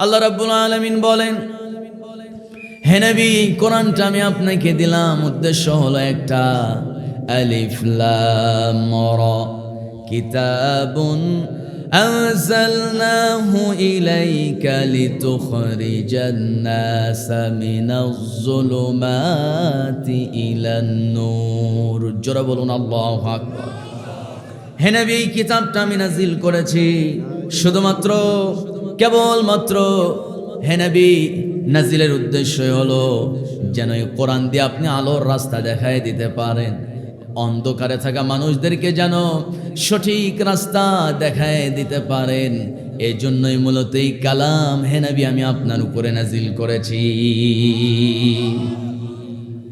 আল্লাহ রাব্বুল আলামিন বলেন, হে নবী, কোরআনটা আমি আপনাকে দিলাম, উদ্দেশ্য হলো একটা, আলিফ লাম রা, কিতাবুন আনজালনাহু ইলাইকা লিতুখরিজান নাসা মিনাজ যুলুমাতি ইলান নূর। জোরে বলুন আল্লাহু আকবার। হে নবী, এই কিতাবটা আমি নাজিল করেছি শুধুমাত্র, কেবলমাত্র, হে নবী, নাজিলের উদ্দেশ্য হলো যেন এই কোরআন দিয়ে আপনি আলোর রাস্তা দেখায় দিতে পারেন, অন্ধকারে থাকা মানুষদেরকে যেন সঠিক রাস্তা দেখায় দিতে পারেন। এই জন্যই মূলত এই কালাম, হে নবী, আমি আপনার উপরে নাজিল করেছি।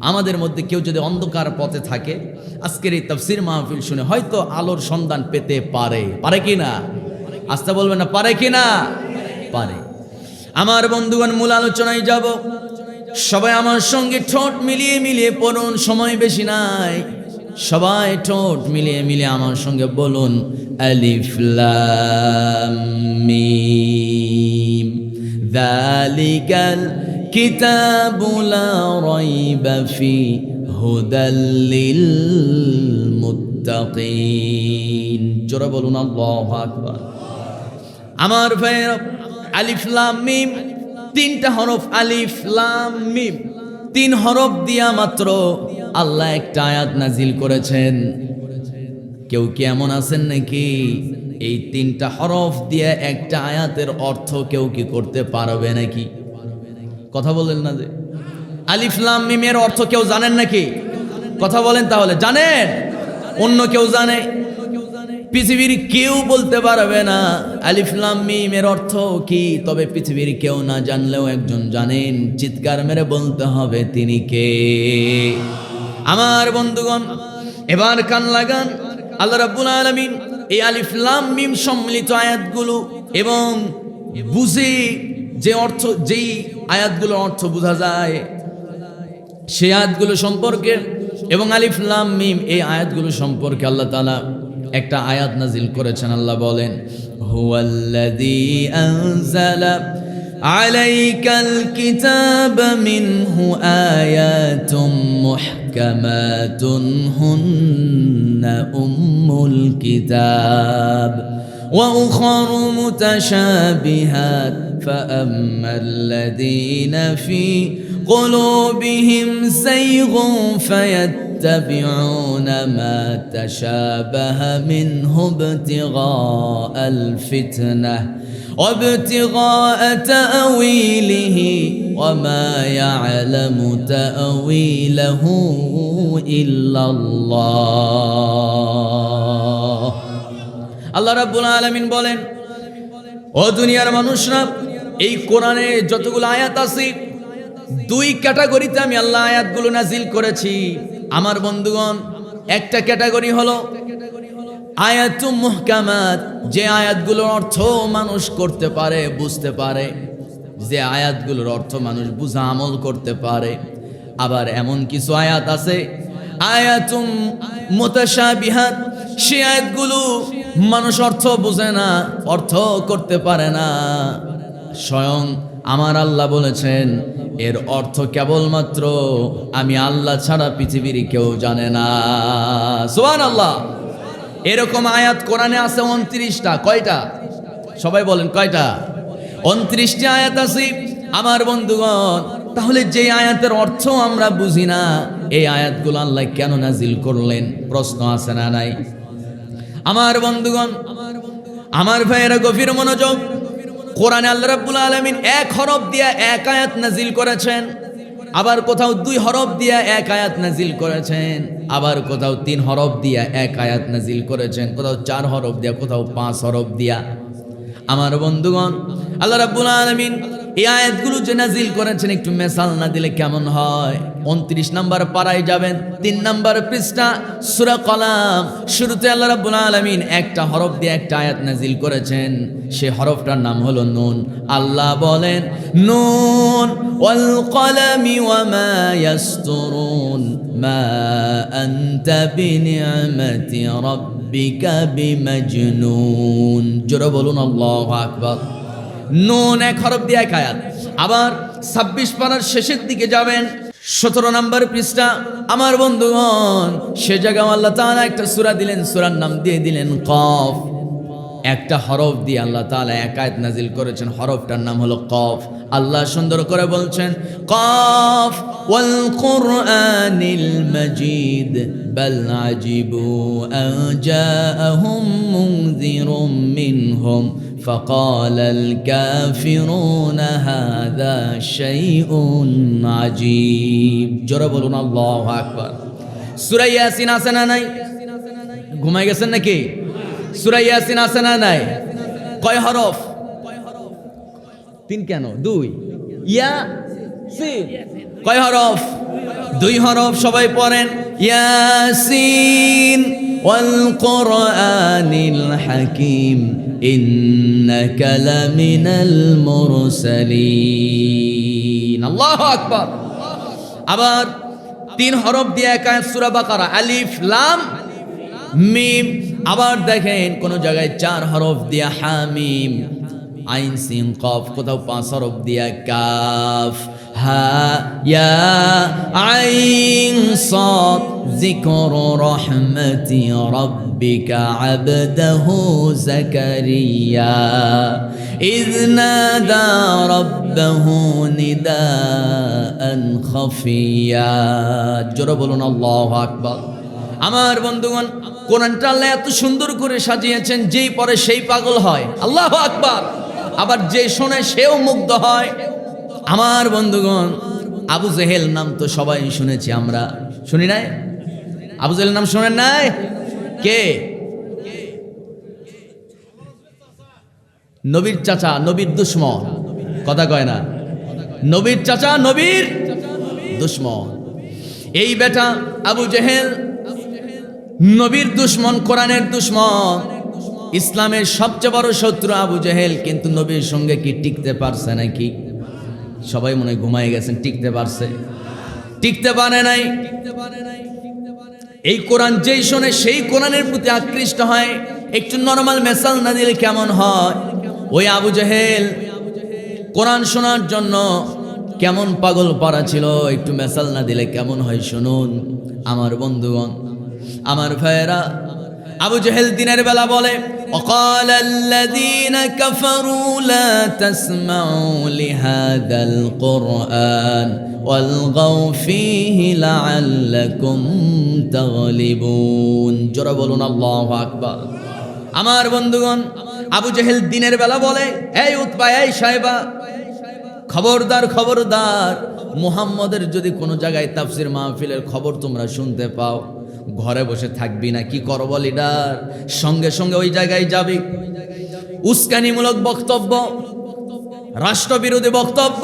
আমাদের মধ্যে কেউ যদি অন্ধকার পথে থাকে, আজকের এই তাফসীর মাহফিল শুনে হয়তো আলোর সন্ধান পেতে পারে। পারে কি না? আস্তে বলবেন না, পারে কি না? পারে। আমার বন্ধুগণ, মূল আলোচনায় যাব। সবাই আমার সঙ্গে ঠোঁট মিলিয়ে মিলিয়ে পড়ুন, সময় বেশি নাই। সবাই ঠোঁট মিলিয়ে মিলিয়ে আমার সঙ্গে বলুন, আলিফ লাম মিম যালিকাল কিতাবু লা রাইবা ফি হুদাল লিল মুত্তাকিন। জোরে বলুন আল্লাহু আকবার। আমার ভাইয়েরা, আলিফ লাম মিম, তিনটা হরফ, আলিফ লাম মিম, তিন হরফ দিয়া মাত্র আল্লাহ একটা আয়াত নাজিল করেছেন। কেউ কি এমন আছেন নাকি এই তিনটা হরফ দিয়ে একটা আয়াতের অর্থ কেউ কি করতে পারবে নাকি? কথা বলেন না যে আলিফ লাম মিমের অর্থ কেউ জানেন নাকি? কথা বলেন তাহলে, জানেন? অন্য কেউ জানে? পৃথিবীর কেউ বলতে পারবে না আলিফ লাম মিমের অর্থ কি। তবে পৃথিবীর কেউ না জানলেও একজন জানেন, চিৎকার মেরে বলতে হবে, তিনি কে? আমার বন্ধুগণ, এবার কান লাগান। আল্লাহ রাব্বুল আলামিন এই আলিফ লাম মিম সম্মিলিত আয়াতগুলো এবং বুঝে যে অর্থ, যেই আয়াতগুলোর অর্থ বোঝা যায় সেই আয়াতগুলো সম্পর্কে এবং আলিফ লাম মিম এই আয়াতগুলো সম্পর্কে আল্লাহ তাআলা একটা আয়াত নাজিল করেছেন। আল্লাহ বলেন, হুয়াল্লাযী আনজালা আলাইকাল কিতাবা মিনহু আয়াতুম মুহকামাতুন হুন্না উম্মুল কিতাব ওয়া উখারু মুতাশাবিহাত ফাআম্মাল্লাযীনা ফী قلوبهم زيغ فيتبعون ما تشابه منه ابتغاء الفتنة وابتغاء تأويله وما يعلم تأويله إلا الله. আল্লাহ রাব্বুল আলামিন বলেন, ও দুনিয়ার মানুষরা, এই কোরআনে যতগুলো আয়াত আছে, দুই ক্যাটাগরিতে আমি আল্লাহ আয়াতগুলো নাজিল করেছি। আমার বন্ধুগণ, একটা ক্যাটাগরি হলো আয়াতুম মুহকামাত, যে আয়াতগুলোর অর্থ মানুষ করতে পারে, বুঝতে পারে, যে আয়াতগুলোর অর্থ মানুষ বুঝা আমল করতে পারে। আবার এমন কিছু আয়াত আছে আয়াতুম মুতাশাবিহাত, সে আয়াতগুলো মানুষ অর্থ বুঝে না, অর্থ করতে পারে না। স্বয়ং আমার আল্লাহ বলেছেন, এর অর্থ কেবলমাত্র আমি আল্লাহ ছাড়া পৃথিবীর কেউ জানে না। সুবহানাল্লাহ। এরকম আয়াত কোরআনে আছে 29টা। কয়টা? সবাই বলেন, কয়টা? 29টি আয়াত আছে আমার বন্ধুগণ। তাহলে যে আয়াতের অর্থ আমরা বুঝি না, এই আয়াতগুলো আল্লাহ কেন নাজিল করলেন? প্রশ্ন আছে না নাই? আমার বন্ধুগণ, আমার ভাইয়েরা, গভীর মনোযোগ। কোরআনে আল্লাহ রাব্বুল আলামিন এক হরফ দিয়ে এক আয়াত নাজিল করেছেন, আবার কোথাও 2 হরফ দিয়ে এক আয়াত নাজিল করেছেন, আবার কোথাও 3 হরফ দিয়ে এক আয়াত নাজিল করেছেন, কোথাও 4 হরফ দিয়া, কোথাও 5 হরফ দিয়া। আমার বন্ধুগণ, আল্লাহ রাব্বুল আলামিন এই আয়াতগুলো যে নাজিল করেছেন, একটু মেসাল না দিলে কেমন হয়? 29 নম্বর পারায় যাবেন, 3 নম্বর পৃষ্ঠা, সূরা কলাম। শুরুতে আল্লাহ রাব্বুল আলামিন একটা হরফ দিয়ে একটা আয়াত নাজিল করেছেন, সে হরফটার নাম হলো নুন। আল্লাহ বলেন, নুন ওয়াল কলামি ওয়া মা ইয়াসতুরুন মা আনতা বিনিআমাতি রাব্বিকা বিমাজনুন। জোরে বলুন আল্লাহু আকবার। নুন 1 হরফ দিয়ে 1 আয়াত। আবার 26 পারার শেষের দিকে যাবেন, 17 নম্বর পৃষ্ঠা। আমার বন্ধুগণ, সে জায়গায় আল্লাহ তাআলা একটা সূরা দিলেন, সূরার নাম দিয়ে দিলেন কফ। একটা হরফ দিয়ে আল্লাহ তাআলা 1 আয়াত নাজিল করেছেন, হরফটার নাম হলো কফ। আল্লাহ সুন্দর করে বলছেন, কফ ওয়াল কুরআনিল মাজিদ বাল আজিবু আন জাআহুম মুনযিরুম মিনহুম ফাকালাল কাফিরুনা হাযা শাইউন আজীব। জোরে বলুন আল্লাহু আকবার। সূরা ইয়াসিন আছে না নাই? ঘুমাই গেছেন নাকি? সূরা ইয়াসিন আছে না নাই? কয় হরফ? 3 কেন? 2। ইয়াসিন কয় হরফ? 2 হরফ। সবাই পড়েন, ইয়াসিন ওয়াল কুরআনিল হাকীম ইন্নাকা লামিনাল মুরসালিন। আল্লাহু আকবার। আবার 3 হরফ দিয়ে 1 আয়াত সূরা বাকারা, আলিফ লাম মিম। আবার দেখেন কোন জায়গায় 4 হরফ দিয়া হামিম, আইন সিন কফ। কোথাও 5 হরফ দিয়া কাফ হা ইয়া আইন সাদ। যিকরু রাহমাতি রাব্বিকা আবদাহু যাকারিয়া ইয নাদা রাব্বাহু নিদাআন খাফিয়া। জোরে বলুন আল্লাহু আকবার। আমার বন্ধুগণ, কোরআনটা আল্লাহ এত সুন্দর করে সাজিয়েছেন, যেই পড়ে সেই পাগল হয়। আল্লাহু আকবার। আবার যে শোনে সেও মুগ্ধ হয়। আমার বন্ধুগণ, আবু জেহেল নাম তো সবাই শুনেছি, আমরা শুনি নাই? আবু জেহেল নাম শোনেন নাই? কে? নবীর চাচা, নবীর দুশ্মন। কথা কয় না? নবীর চাচা, নবীর দুশ্মন। এই বেটা আবু জেহেল নবীর দুশ্মন, কোরআনের দুশ্মন, ইসলামের সবচেয়ে বড় শত্রু আবু জেহেল। কিন্তু নবীর সঙ্গে কি টিকতে পারছে নাকি? সবাই মনে ঘুমায় গেছেন। টিকতে পারছে? টিকতে পারে নাই। এই কোরআন যেই শোনে সেই কোরআনের প্রতি আকৃষ্ট হয়। একটু নরমাল মেসাল না দিলে কেমন হয়? ওই আবু জেহেল কোরআন শোনার জন্য কেমন পাগল পারা ছিল, একটু মেসাল না দিলে কেমন হয় শুনুন। আমার বন্ধুগণ, আমার ভাইয়েরা, আবু জেহেল দিনের বেলা বলে, وقال الذين كفروا لا تسمعوا لهذا القرآن والغوا فيه لعلكم تغلبون। জোরে বলুন আল্লাহু আকবার। আমার বন্ধুগণ, আবু জেহেল দিনের বেলা বলে, এই উতবা, এই সাহেবা, খবরদার খবরদার, মুহাম্মদের যদি কোনো জায়গায় তাফসির মাহফিলের খবর তোমরা শুনতে পাও, ঘরে বসে থাকবি না, কি করবো লিডার? সঙ্গে সঙ্গে ওই জায়গায় যাবি। উস্কানিমূলক বক্তব্য, রাষ্ট্রবিরোধী বক্তব্য,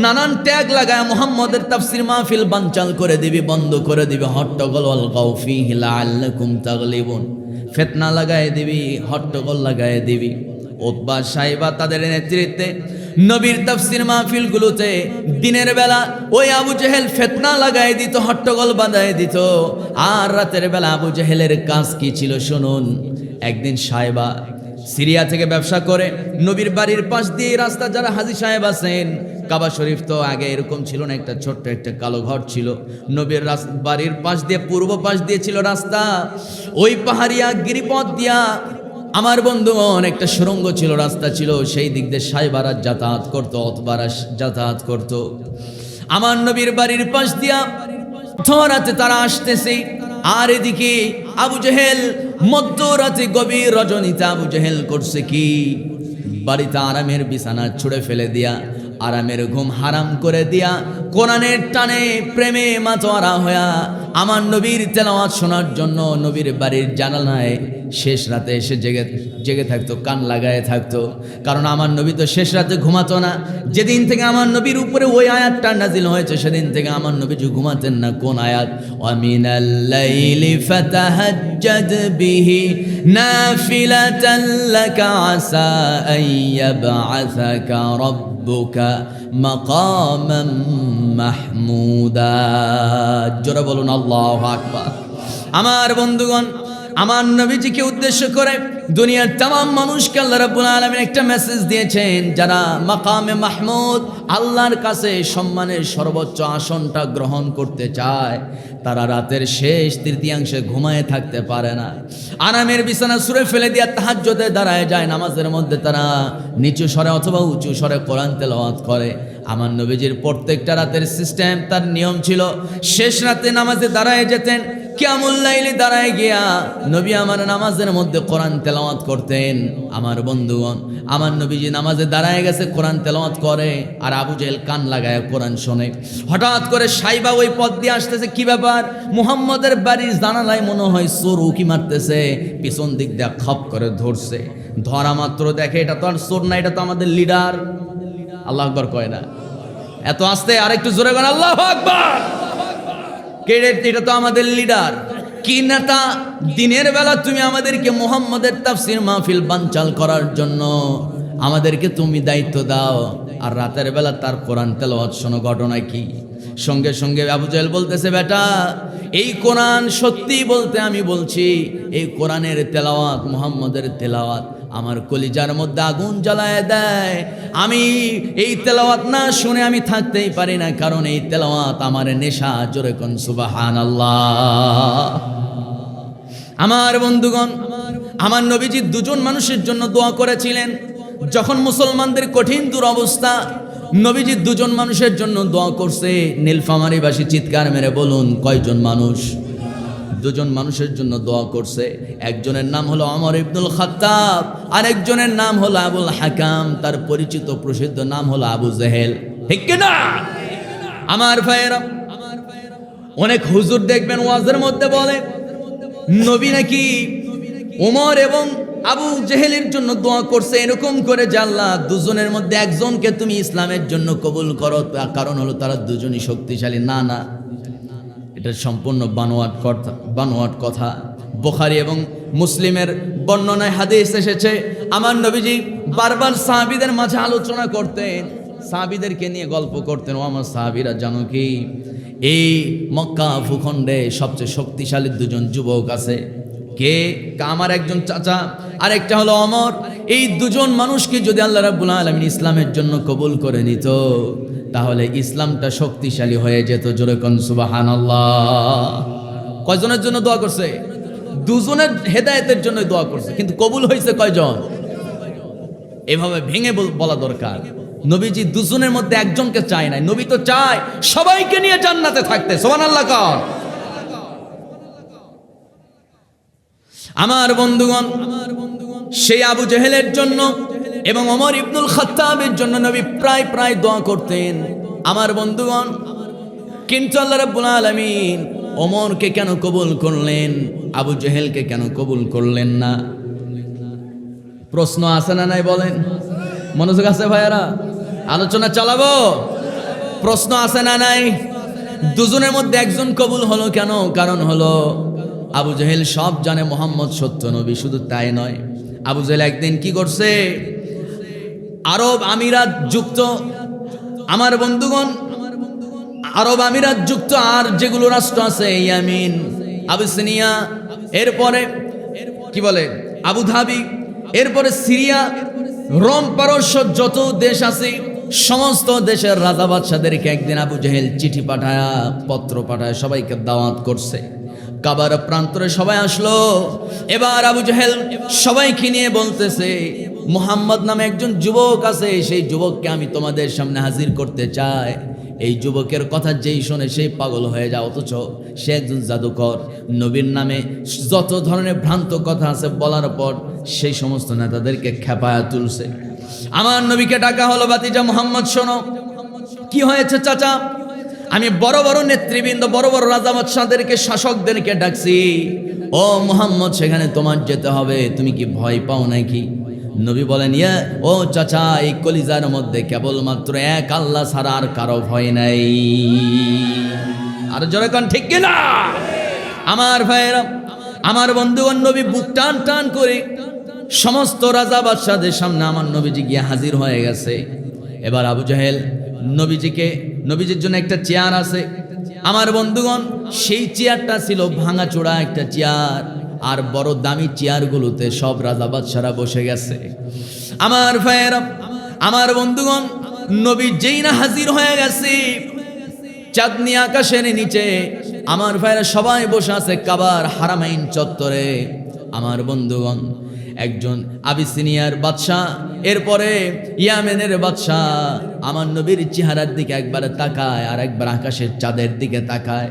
নানান ট্যাগ লাগায় মুহাম্মদের তাফসির মাহফিল বানচাল করে দিবি, বন্ধ করে দিবি। হট্টগোল ওয়াল গাউ ফীহি লাআল্লাকুম তাগলিবুন, ফিতনা লাগায় দিবি, হট্টগোল লাগায় দিবি। উতবা সাহেবা তাদের নেতৃত্বে নবীর তাফসির মাহফিলগুলোতে দিনের বেলা ওই আবু জেহেল ফিতনা লাগায় দিত, হট্টগোল বাঁধায় দিত। আর রাতের বেলা আবু জেহেলের কাজ কি ছিল শুনুন। একদিন সাহেবা সিরিয়া থেকে ব্যবসা করে নবীর বাড়ির পাশ দিয়ে রাস্তা, যারা হাজী সাহেব আছেন, কাবা শরীফ তো আগে এরকম ছিল না, একটা ছোট্ট একটা কালো ঘর ছিল। নবীর বাড়ির পাশ দিয়ে, পূর্ব পাশ দিয়ে ছিল রাস্তা। ওই পাহাড়িয়া গিরিপথ দিয়া আমার বন্ধুগণ একটা সুড়ঙ্গ ছিল, রাস্তা ছিল, সেই দিক দিয়ে সাহেবারা যাতায়াত করতো, অতবারা যাতায়াত করতো। আমার নবীর বাড়ির পাশ দিয়া রাতে তারা আসতেছে। আর এদিকে আবু জেহেল মধ্যরাতে, গভীর রজনীতে আবু জেহেল করছে কি? বাড়িতে আরামের বিছানা ছুঁড়ে ফেলে দিয়া, আরামের ঘুম হারাম করে দিয়া, কোরআনের টানে প্রেমে মাতোয়ারা হইয়া আমার নবীর তেলাওয়াত শোনার জন্য নবীর বাড়ির জানালায় শেষ রাতে এসে জেগে থাকতো, কান লাগায় থাকতো। কারণ আমার নবী তো শেষ রাতে ঘুমাতো না। যেদিন থেকে আমার নবীর উপরে ওই আয়াতটা নাজিল হয়েছে, সেদিন থেকে আমার নবী যে ঘুমাতেন না। কোন আয়াত? ওয়ামিনাল লাইলি ফাতাহাজ্জাদ বিহি নাফিলাতান লাকা আসা আইয়াবআসাকা রাব্বুকা মাকামান মাহমুদা। জোরে বলুন আল্লাহু আকবার। আমার বন্ধুগণ, আমার নবীজিকে উদ্দেশ্য করে দুনিয়ার तमाम মানুষকে আল্লাহ রাব্বুল আলামিন একটা মেসেজ দিয়েছেন, যারা মাকামে মাহমুদ আল্লাহর কাছে সম্মানের সর্বোচ্চ আসনটা গ্রহণ করতে চায়, তারা রাতের শেষ তৃতীয়াংশে ঘুমায় থাকতে পারে না। আরামের বিছানা ছুঁড়ে ফেলে দিয়ে তাহাজ্জুদে দাঁড়ায় যায়, নামাজের মধ্যে তারা নিচু স্বরে অথবা উঁচু স্বরে কোরআন তেলাওয়াত করে। আমার নবীজির প্রত্যেকটা রাতের সিস্টেম, তার নিয়ম ছিল, শেষ রাতে নামাজে দাঁড়ায় যেতেন, কিয়ামুল লাইলে দাঁড়ায় গিয়া নবী আমার নামাজের মধ্যে কোরআন তেলাওয়াত করতেন। আমার বন্ধুগণ, আমার নবীজি নামাজে দাঁড়ায় গেছে, কোরআন তেলাওয়াত করে, আর আবু জেহেল কান লাগায় কোরআন শোনে। হঠাৎ করে সাইবা ওই পথ দিয়ে আসতেছে, কি ব্যাপার? মুহাম্মদের বাড়ির জানালায় মনে হয় চোর উকি মারতেছে, পিছন দিক দিয়ে খপ করে ধরছে। ধরা মাত্র দেখে এটা তো আর চোর না, এটা তো আমাদের লিডার। আল্লাহু আকবার কয় না, এত আস্তে, আরেকটু জোরে করেন আল্লাহু আকবার। এটা তো আমাদের লিডার। কি নেতা? দিনের বেলা তুমি আমাদেরকে মুহাম্মদের তাফসীর মাহফিল বানচাল করার জন্য আমাদেরকে তুমি দায়িত্ব দাও, আর রাতের বেলা তার কোরআন তেলাওয়াত শোনো। ঘটনা কি? সঙ্গে সঙ্গে আবু জেহেল বলতেছে, বেটা এই কোরআন সত্যি বলতে আমি বলছি, এই কোরআনের তেলাওয়াত, মুহাম্মদের তেলাওয়াত আমার কলিজার মধ্যে আগুন জ্বালায় দেয়। আমি এই তেলাওয়াত না শুনে আমি থাকতেই পারি না, কারণ এই তেলাওয়াত আমার নেশা। জোরে কোন সুবহানাল্লাহ। আমার বন্ধুগণ, আমার নবীজি দুজন মানুষের জন্য দোয়া করেছিলেন। যখন মুসলমানদের কঠিন দুরবস্থা, নবীজি দুজন মানুষের জন্য দোয়া করছে। নীলফামারীবাসী চিৎকার মেরে বলুন, কয়জন মানুষ? দুজন মানুষের জন্য দোয়া করছে। একজনের নাম হলো ওমর ইবনুল খাত্তাব, আর একজনের নাম হলো আবুল হাকাম, তার পরিচিত প্রসিদ্ধ নাম হলো আবু জেহেল। ঠিক কিনা আমার ভাইয়েরা? অনেক হুজুর দেখবেন ওয়াজের মধ্যে বলে, নবী নাকি ওমর এবং আবু জেহেলের জন্য দোয়া করছে এরকম করে, যে আল্লাহ দুজনের মধ্যে একজনকে তুমি ইসলামের জন্য কবুল করো, কারণ হলো তারা দুজনই শক্তিশালী। না না, এটা সম্পূর্ণ বানোয়াট কথা। বুখারী এবং মুসলিমের বর্ণনায় হাদিস এসেছে, আমার নবীজি বারবার সাহাবীদের মাঝে আলোচনা করতেন, সাহাবীদেরকে নিয়ে গল্প করতেন। ও আমার সাহাবীরা, জানো কি এই মক্কা ভূখণ্ডে সবচেয়ে শক্তিশালী দুজন যুবক আছে। কে? আমার একজন চাচা, আর একটা হলো ওমর। এই দুজন মানুষকে যদি আল্লাহ রাব্বুল আলামিন ইসলামের জন্য কবুল করে নিত, তাহলে ইসলামটা শক্তিশালী হয়ে যেত। জোরে কোন সুবহানাল্লাহ। কয়জনের জন্য দোয়া করছে? দুজনের হেদায়েতের জন্য দোয়া করছে, কিন্তু কবুল হয়েছে কয়জন? এভাবে ভেঙে বলা দরকার। নবীজি দুজনের মধ্যে একজনকে চায় নাই, নবী তো চায় সবাইকে নিয়ে জান্নাতে থাকতে। সুবহানাল্লাহ কর। আমার বন্ধুগণ, সেই আবু জেহেলের জন্য এবং ওমর ইবনুল খাত্তাবের জন্য নবী প্রায় প্রায় দোয়া করতেন। আমার বন্ধুগণ, কিন্তু আল্লাহ রাব্বুল আলামিন ওমরকে কেন কবুল করলেন, আবু জেহেলকে কেন কবুল করলেন না? প্রশ্ন আছে না নাই বলেন? মনোযোগ আছে ভাইয়ারা? আলোচনা চালাবো। প্রশ্ন আছে না নাই? দুজনের মধ্যে একজন কবুল হলো কেন? কারণ হলো আবু জেহেল সব জানে মুহাম্মদ সত্য নবী। শুধু তাই নয়, আবু জেহেল একদিন কি করছে, আরব আমিরাত যুক্ত, আমার বন্ধুগণ আরব আমিরাত যুক্ত আর যেগুলো রাষ্ট্র আছে, ইয়ামিন, আবিসিনিয়া, এরপরে কি বলে আবুধাবি, এরপরে সিরিয়া, রোম, পারস্য, যত দেশ আছে সমস্ত দেশের রাজা বাদশাদেরকে একদিন আবু জেহেল চিঠি পাঠায়, পত্র পাঠায়, সবাইকে দাওয়াত করছে। কাবার প্রান্তরে সবাই আসলো। এবার আবু জেহেল সবাইকে নিয়ে বলতেছে, মুহাম্মদ নামে একজন যুবক আছে, সেই যুবককে আমি তোমাদের সামনে হাজির করতে চাই। এই যুবকের কথা যেই শোনে সেই পাগল হয়ে যায়, অথচ সে একজন জাদুকর। নবীর নামে যত ধরনের ভ্রান্ত কথা আছে বলার পর সেই সমস্ত নেতাদেরকে খেপায়া তুলছে। আমার নবীকে ডাকা হলো, বাতিজা মুহাম্মদ শোনো, কি হয়েছে চাচা? আমি বড় বড় নেতৃবৃন্দ, বড় বড় রাজা বাদশাদেরকে, শাসকদেরকে ডাকছি। ও মুহাম্মদ, সেখানে তোমার যেতে হবে, তুমি কি ভয় পাও নাকি? নবী বলেন, ইয়া ও চাচা, এই কলিজার মধ্যে কেবলমাত্র এক আল্লাহ ছাড়া আর কারো ভয় নাই। আর জোরে কোন ঠিক কিনা? আমার ভাইয়েরা, আমার বন্ধুগণ, নবী বুক টান টান করে সমস্ত রাজা বাদশাদের সামনে আমার নবীজি গিয়ে হাজির হয়ে গেছে। এবার আবু জেহেল নবীজির জন্য একটা চেয়ার আছে। আমার বন্ধুগণ, সেই চেয়ারটা ছিল ভাঙাচোরা একটা চেয়ার। আর বড় দামি চেয়ারগুলোতে সব রাজা বাদশারা বসে গেছে। আমার ভাইয়েরা, আমার বন্ধুগণ, নবী যেই না হাজির হয়ে গেছে চাঁদনি আকাশের নিচে, আমার ভাইয়েরা সবাই বসে আছে কাবার হারামাইন চত্বরে। আমার বন্ধুগণ, একজন আবিসিনিয়ার বাদশাহ, এরপরে ইয়ামেনের বাদশাহ আমার নবীর চেহারার দিকে একবার তাকায় আর একবার আকাশের চাঁদের দিকে তাকায়,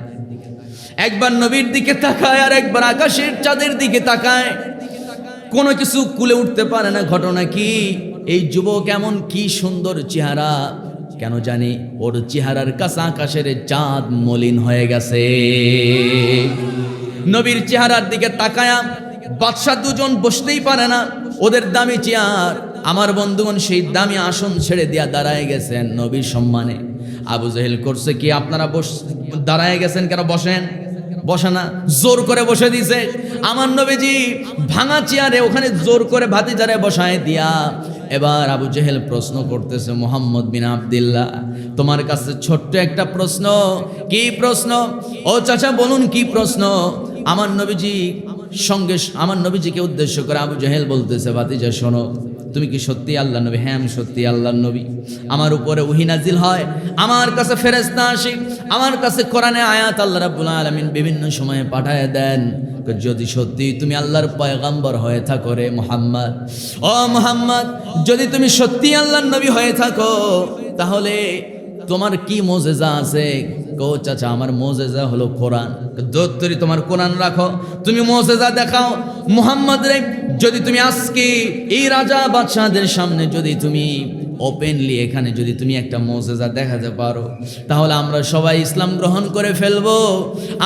একবার নবীর দিকে তাকায় আর একবার আকাশের চাঁদের দিকে তাকায়। কোনো কিছু কুলে উঠতে পারে না। ঘটনা কি? এই যুবক এমন কি সুন্দর চেহারা, কেন জানি ওর চেহারার কাছে আকাশের চাঁদ মলিন হয়ে গেছে। নবীর চেহারার দিকে তাকায়া বাদশা দুজন বসতেই পারে না, ওদের দামি চেয়ার। আমার বন্ধুগণ সেই দামি আসন ছেড়ে দিয়া দাঁড়ায় গেছেন নবীর সম্মানে। আবু জেহেল করছে কি, আপনারা দাঁড়ায় গেছেন কেন, বসেন। বসে না, জোর করে বসে দিছে। আমার নবীজি ভাঙা চেয়ারে ওখানে জোর করে ভাতিজারে বসায় দিয়া এবার আবু জেহেল প্রশ্ন করতেছে, মুহাম্মদ বিন আব্দুল্লাহ, তোমার কাছে ছোট্ট একটা প্রশ্ন। কি প্রশ্ন? ও চাচা বলুন কি প্রশ্ন? আমার নবীজিকে উদ্দেশ্য করে আবু জেহেল বলতেছে, ভাতিজা শোনো, তুমি কি সত্যি আল্লাহর নবী? হ্যাঁ, আমি সত্যি আল্লাহর নবী। আমার উপরে ওহী নাজিল হয়, আমার কাছে ফেরেশতা আসে, আমার কাছে কোরআনে আয়াত আল্লাহ রাব্বুল আলামিন বিভিন্ন সময়ে পাঠায় দেন। যদি সত্যি তুমি আল্লাহর পয়গম্বর হয়ে থাকো রে মুহাম্মদ, ও মুহাম্মদ, যদি তুমি সত্যি আল্লাহর নবী হয়ে থাকো, তাহলে তোমার কি মুজিজা আছে? কো চাচা, আমার মুজিজা হলো কোরআন। দত্তরি তোমার কোরআন রাখো, তুমি মুজিজা দেখাও মুহাম্মদ রে। যদি তুমি আজকে এই রাজা বাদশাহদের সামনে যদি তুমি ওপেনলি এখানে যদি তুমি একটা মুজিজা দেখাতে পারো, তাহলে আমরা সবাই ইসলাম গ্রহণ করে ফেলবো।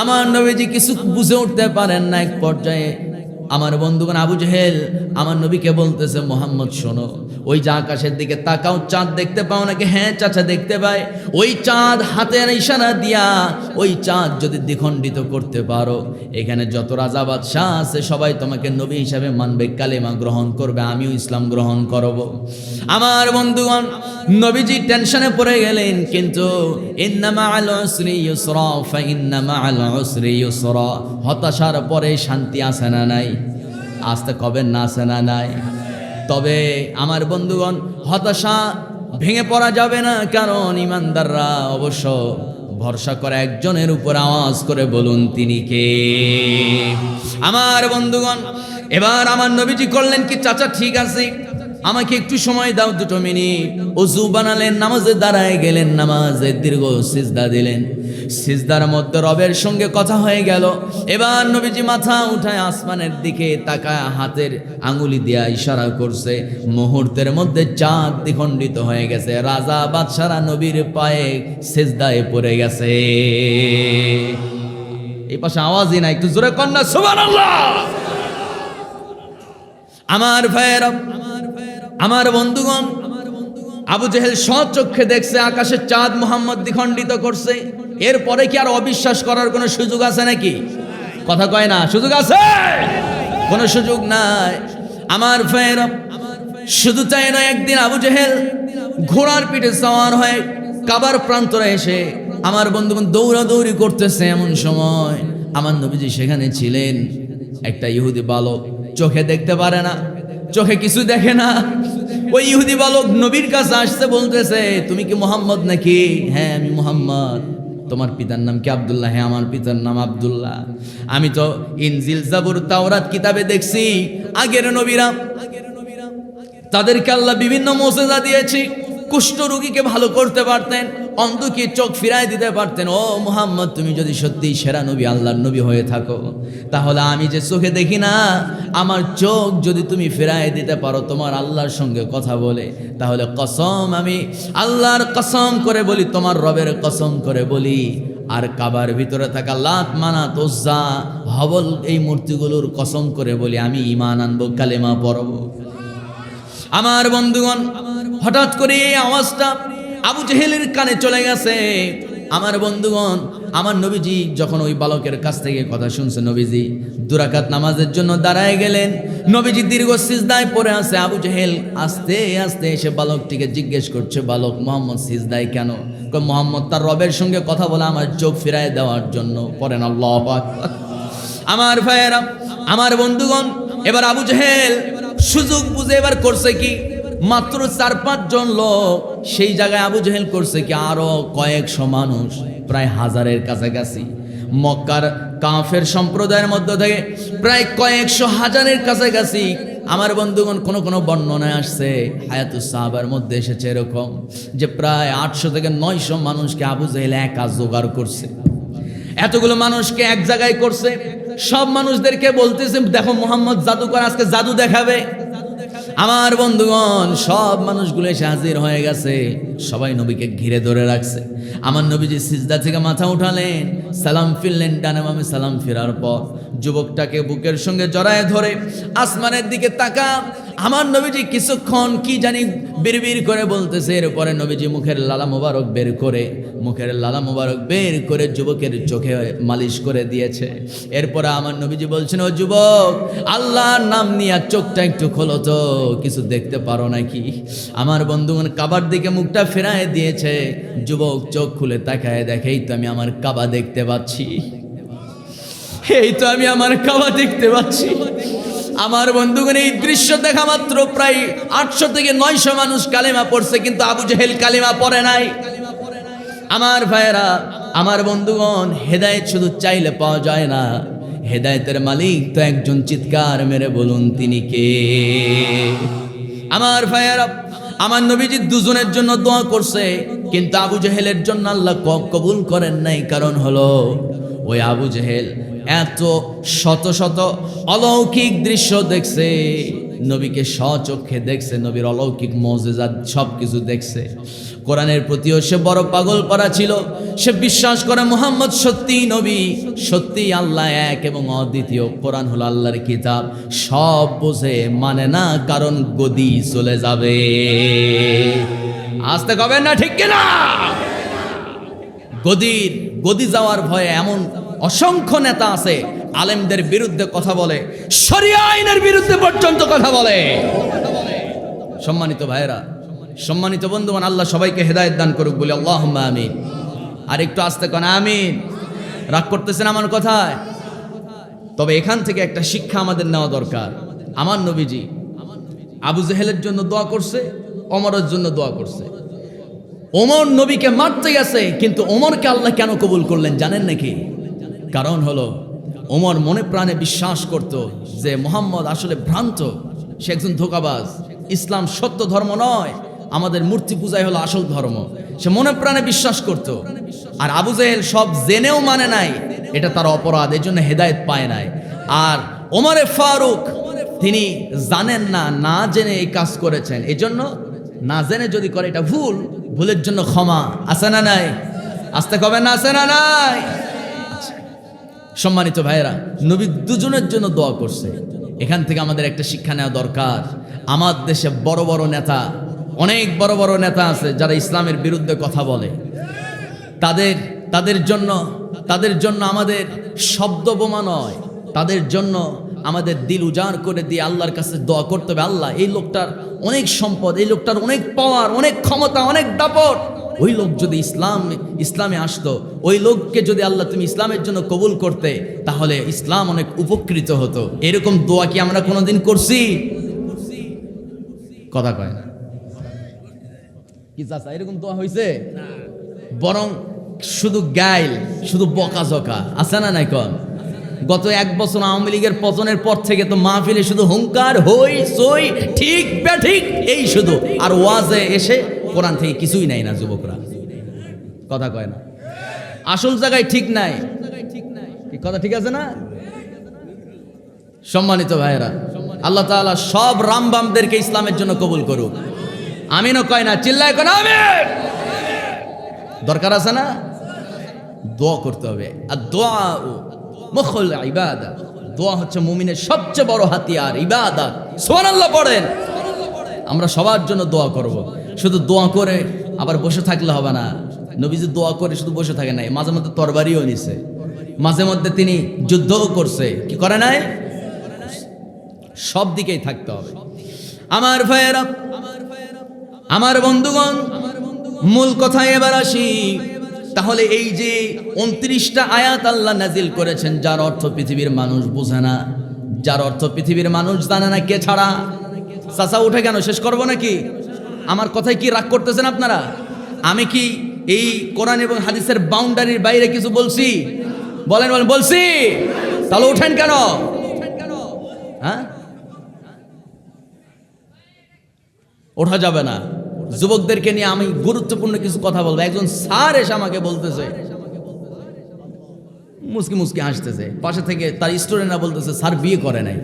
আমার নবীজি কিছু বুঝে উঠতে পারেন না। এক পর্যায়ে আমার বন্ধুগণ আবু জেহেল আমার নবীকে বলতেছে, মুহাম্মদ শোনো, ওই যে আকাশের দিকে তাকাও, চাঁদ দেখতে পাও নাকি? হ্যাঁ চাচা দেখতে পাই। ওই চাঁদ হাতের ইশারা দিয়া ওই চাঁদ যদি দ্বিখণ্ডিত করতে পারো, এখানে যত রাজা বাদশাহ আছে সবাই তোমাকে নবী হিসাবে মানবে, কালেমা গ্রহণ করবে, আমিও ইসলাম গ্রহণ করব। আমার বন্ধুগণ, নবীজি টেনশনে পড়ে গেলেন, কিন্তু ইন্না মাআল উসরি ইউসরা ফা ইন্না মাআল উসরি ইউসরা, হতাশার পরে শান্তি আসে না নাই? আসতে কবে না আসে না নাই? তবে আমার বন্ধুগণ, হতাশা ভেঙে পড়া যাবে না, কারণ ইমানদাররা অবশ্য ভরসা করে একজনের উপর। আওয়াজ করে বলুন তিনি কে? আমার বন্ধুগণ, এবার আমার নবীজি করলেন কি, চাচা ঠিক আছে, আমাকে একটু সময় দাও, 2 মিনিট। ওযু বানালেন, নামাজে দাঁড়ায় গেলেন, নামাজে দীর্ঘ সিজদা দিলেন। সিজদার মধ্যে রবের সঙ্গে কথা হয়ে গেল। এবার নবীজি মাথা উঠায় আসমানের দিকে তাকায় হাতের আঙ্গুলি দিয়া ইশারা করছে। মুহূর্তের মধ্যে চাঁদ দ্বিখণ্ডিত হয়ে গেছে, রাজা বাদশারা নবীর পায়ে সিজদায় পড়ে গেছে। এই পাশে আওয়াজই নাই, একটু জোরে কন্যা সুবহানাল্লাহ। আমার ভাইয়েরা, আমার বন্ধুগণ, আবু জেহেল স্বচক্ষে দেখছে আকাশের চাঁদ মুহাম্মদ দ্বিখণ্ডিত করছে। এরপরে কি আর অবিশ্বাস করার কোনো সুযোগ আছে নাকি? কথা কয় না, সুযোগ আছে? কোনো সুযোগ নাই। আমার ভাইয়েরা, শুধু তাই নয়, একদিন আবু জেহেল ঘোড়ার পিঠে সওয়ার হয়ে কাবার প্রান্তরে এসে আমার বন্ধুগণ দৌড়াদৌড়ি করতেছে। এমন সময় আমার নবীজি সেখানে ছিলেন। একটা ইহুদি বালক, চোখে দেখতে পারে না, চোখে কিছু দেখে না, ওই ইহুদি বালক নবীর কাছে আসছে, বলতেছে, তুমি কি মুহাম্মদ নাকি? হ্যাঁ আমি মুহাম্মদ। তোমার পিতার নাম কি? আব্দুল্লাহ। হ্যাঁ আমার পিতার নাম আব্দুল্লাহ। আমি তো ইনজিল জাবুর তাওরাত কিতাবে দেখছি আগের নবীরা তাদেরকে আল্লাহ বিভিন্ন মুজিজা দিয়েছে। কুষ্ঠ রোগীকে ভালো করতে পারতেন, অন্ধকে চোখ ফিরায় দিতে পারতেন। ও মুহাম্মদ, তুমি যদি সত্যি সেরা নবী, আল্লাহর নবী হয়ে থাকো, তাহলে আমি যে চোখে দেখি না, আমার চোখ যদি তুমি ফিরায় দিতে পারো তোমার আল্লাহর সঙ্গে কথা বলে, তাহলে কসম, আমি আল্লাহর কসম করে বলি, তোমার রবের কসম করে বলি, আর কাবার ভিতরে থাকা লাত, মানাত, উজ্জা, হবল, এই মূর্তিগুলোর কসম করে বলি, আমি ঈমান আনবো, কালেমা পড়ব। আমার বন্ধুগণ, হঠাৎ করে এই আওয়াজটা আবু জেহেলের কানে চলে গেছে। আমার বন্ধুগণ, আমার নবীজি যখন ওই বালকের কাছ থেকে কথা শুনছে, নবীজি 2 রাকাত নামাজের জন্য দাঁড়ায় গেলেন। নবীজি দীর্ঘ সিজদায় পড়ে আছে। আবু জেহেল আস্তে আস্তে এসে বালকটিকে জিজ্ঞেস করছে, বালক, মুহাম্মদ সিজদায় কেন? মুহাম্মদ তার রবের সঙ্গে কথা বলে আমার চোখ ফিরায় দেওয়ার জন্য। পড়েন আল্লাহু আকবার। আমার ভাইয়েরা, আমার বন্ধুগণ, এবার আবু জেহেল সুযোগ বুঝে এবার করছে কি, মাত্র 4-5 জন লোক, সেই জায়গায় আবু জেহেল করছে কি আরো কয়েকশো মানুষ, প্রায় 1000-এর কাছাকাছি। মক্কার কাফের সম্প্রদায়ের মধ্যে থেকে প্রায় কয়েকশো হাজারের কাছাকাছি। আমার বন্ধুগণ, কোন কোন বর্ণনায় আসছে, হায়াতুস সাহাবার মধ্যে এসেছে এরকম যে প্রায় 800 থেকে 900 মানুষকে আবু জেহেল একা জোগাড় করছে। এতগুলো মানুষকে এক জায়গায় করছে, সব মানুষদেরকে বলতেছে দেখো মুহাম্মদ জাদুকর, আজকে জাদু দেখাবে। আমার বন্ধুগণ, সব মানুষগুলো এসে হাজির হয়ে গেছে, সবাই নবীকে ঘিরে ধরে রাখছে। আমার নবীজি সিজদা থেকে মাথা উঠালেন, সালাম ফিরলেন, ডানে বামে সালাম ফেরার পর যুবকটাকে বুকের সঙ্গে জড়ায় ধরে আসমানের দিকে তাকা। আমার নবীজি কিছুক্ষণ কি জানি বিড়বিড় করে বলতেছে, এরপরে নবীজি মুখের লালা মোবারক বের করে যুবকের চোখে মালিশ করে দিয়েছে। এরপরে আমার নবীজি বলছেন, ও যুবক, আল্লাহর নাম নিয়ে চোখটা একটু খোলো তো, কিছু দেখতে পারো নাকি? আমার বন্ধুগণ কাবার দিকে মুখটা ফেরায় দিয়েছে। যুবক চোখ খুলে তাকায় দেখে, এই তো আমি আমার কাবা দেখতে পাচ্ছি, আমার বন্ধুগণ এই দৃশ্য দেখা মাত্র প্রায় 800 থেকে 900 মানুষ কালেমা পড়ছে, কিন্তু আবু জেহেল কালেমা পড়ে নাই। আমার ভাইয়েরা, আমার বন্ধুগণ, হেদায়েত শুধু চাইলে পাওয়া যায় না, হেদায়েতের মালিক তো একজন, চিৎকার মেরে বলুন তিনি কে? আমার ভাইয়েরা, আমার নবীজি দুজনের জন্য দোয়া করছে, কিন্তু আবু জেহেলের জন্য আল্লাহ কবুল করেন নাই। কারণ হলো ওই আবু জেহেল এত শত শত অলৌকিক দৃশ্য দেখছে, নবীকে স্বচক্ষে দেখছে, নবীর অলৌকিক মুজিজা সবকিছু দেখছে। কোরআনের প্রতিও সে বড় পাগল করা ছিল। সে বিশ্বাস করে মুহাম্মদ সত্যি নবী, সত্যি আল্লাহ এক এবং অদ্বিতীয়, কোরআন হলো আল্লাহর কিতাব। সব বোঝে, মানে না, কারণ গদি চলে যাবে। আসতে কবেন না, ঠিক কিনা? গদি যাওয়ার ভয়ে এমন অসংখ্য নেতা আছে, আলেমদের বিরুদ্ধে কথা বলে, শরিয়া আইনের বিরুদ্ধে পর্যন্ত কথা বলে। সম্মানিত ভাইয়েরা, সম্মানিত বন্ধুগণ, আল্লাহ সবাইকে হেদায়েত দান করুক বলে আল্লাহুম্মা আমিন। আর একটু আস্তে কোন আমিন। রাগ করতেছেন আমার কথায়? তবে এখান থেকে একটা শিক্ষা আমাদের নেওয়া দরকার। আমার নবীজি আবু জেহেলের জন্য দোয়া করছে, ওমরের জন্য দোয়া করছে। ওমর নবীকে মারতে গেছে, কিন্তু ওমরকে আল্লাহ কেন কবুল করলেন জানেন নাকি? কারণ হলো ওমর মনে প্রাণে বিশ্বাস করত যে মুহাম্মদ আসলে ভ্রান্ত, সে একজন ধোঁকাবাজ, ইসলাম সত্য ধর্ম নয়, আমাদের মূর্তি পূজাই হলো আসল ধর্ম। সে মনে প্রাণে বিশ্বাস করত। আর আবু জেহেল সব জেনেও মানে নাই, এটা তার অপরাধ, এই জন্য হেদায়েত পায় নাই। আর ওমরে ফারুক তিনি জানেন না, না জেনে এই কাজ করেছেন, এই জন্য না জেনে যদি করে এটা ভুল, ভুলের জন্য ক্ষমা আছে না নাই? আসতে কবে না, আছে না নাই? সম্মানিত ভাইয়েরা, নবী দুজনের জন্য দোয়া করছে। এখান থেকে আমাদের একটা শিক্ষা নেওয়া দরকার। আমার দেশে বড় বড় নেতা, অনেক বড় বড় নেতা আছে যারা ইসলামের বিরুদ্ধে কথা বলে। তাদের জন্য আমাদের শব্দ বোমা নয়, তাদের জন্য আমাদের দিল উজাড় করে দিয়ে আল্লাহর কাছে দোয়া করতে হবে, আল্লাহ এই লোকটার অনেক সম্পদ, এই লোকটার অনেক পাওয়ার, অনেক ক্ষমতা, অনেক দাপট, ওই লোক যদি ইসলামে আসতো, ওই লোককে যদি আল্লাহ তুমি ইসলামের জন্য কবুল করতে, তাহলে ইসলাম অনেক উপকৃত হতো। এরকম দোয়া কি আমরা কোনোদিন করছি? কথা কয় না কি চাচা? এরকম দোয়া হয়েছে? বরং শুধু গাইল, শুধু বকাঝকা আছে না নাই? কন গত 1 বছর আওয়ামী লীগের পতনের পর থেকে তো মাহফিলে শুধু হুঙ্কার, হই সই, ঠিক ব্যাঠিক, এই শুধু। আর ওয়াজে এসে কোরআন থেকে কিছুই নাই না যুবকরা। কথা কয় না, আসল জায়গায় ঠিক নাই। কথা ঠিক আছে না? সম্মানিত ভাইয়েরা, আল্লাহ তাআলা সব রামবামদেরকে ইসলামের জন্য কবুল করুক। আমিনও কয় না, চিল্লায় কয় না আমিন। দরকার আছে না? দোয়া করতে হবে। আর দোয়া মুখুল ইবাদত, দোয়া হচ্ছে মুমিনের সবচেয়ে বড় হাতিয়ার, ইবাদত। সুবহানাল্লাহ পড়েন। আমরা সবার জন্য দোয়া করব। শুধু দোয়া করে আবার বসে থাকলে হবে না। নবীজি দোয়া করে শুধু বসে থাকে নাই, মাঝে মধ্যে তরবারিও নিছে, মাঝে মধ্যে তিনি যুদ্ধও করছে। কি করে নাই? সব দিকেই থাকতে হবে। আমার ভাইয়েরা, আমার বন্ধুগণ, মূল কথায় এবার আসি। তাহলে এই যে 29টা আয়াত আল্লাহ নাজিল করেছেন, যার অর্থ পৃথিবীর মানুষ বোঝে না, যার অর্থ পৃথিবীর মানুষ জানে না কে ছাড়া। চাচা উঠে কেন, শেষ করবো নাকি? আমার কথায় কি রাগ করতেছেন আপনারা? আমি কি এই কোরআন এবং হাদিসের বাউন্ডারির বাইরে কিছু বলছি? বলেন বলেন, বলছি? তাহলে উঠেন কেন? হ্যাঁ, ওঠা যাবে না। যুবকদেরকে নিয়ে আমি গুরুত্বপূর্ণ কিছু কথা বলবো। একজন স্যার এসে আমাকে বলতেছে, মুসকি মুসকি হাসতেছে, পাশে থেকে তার স্টুডেন্টরা বলতেছে স্যার বিয়ে করে নাই।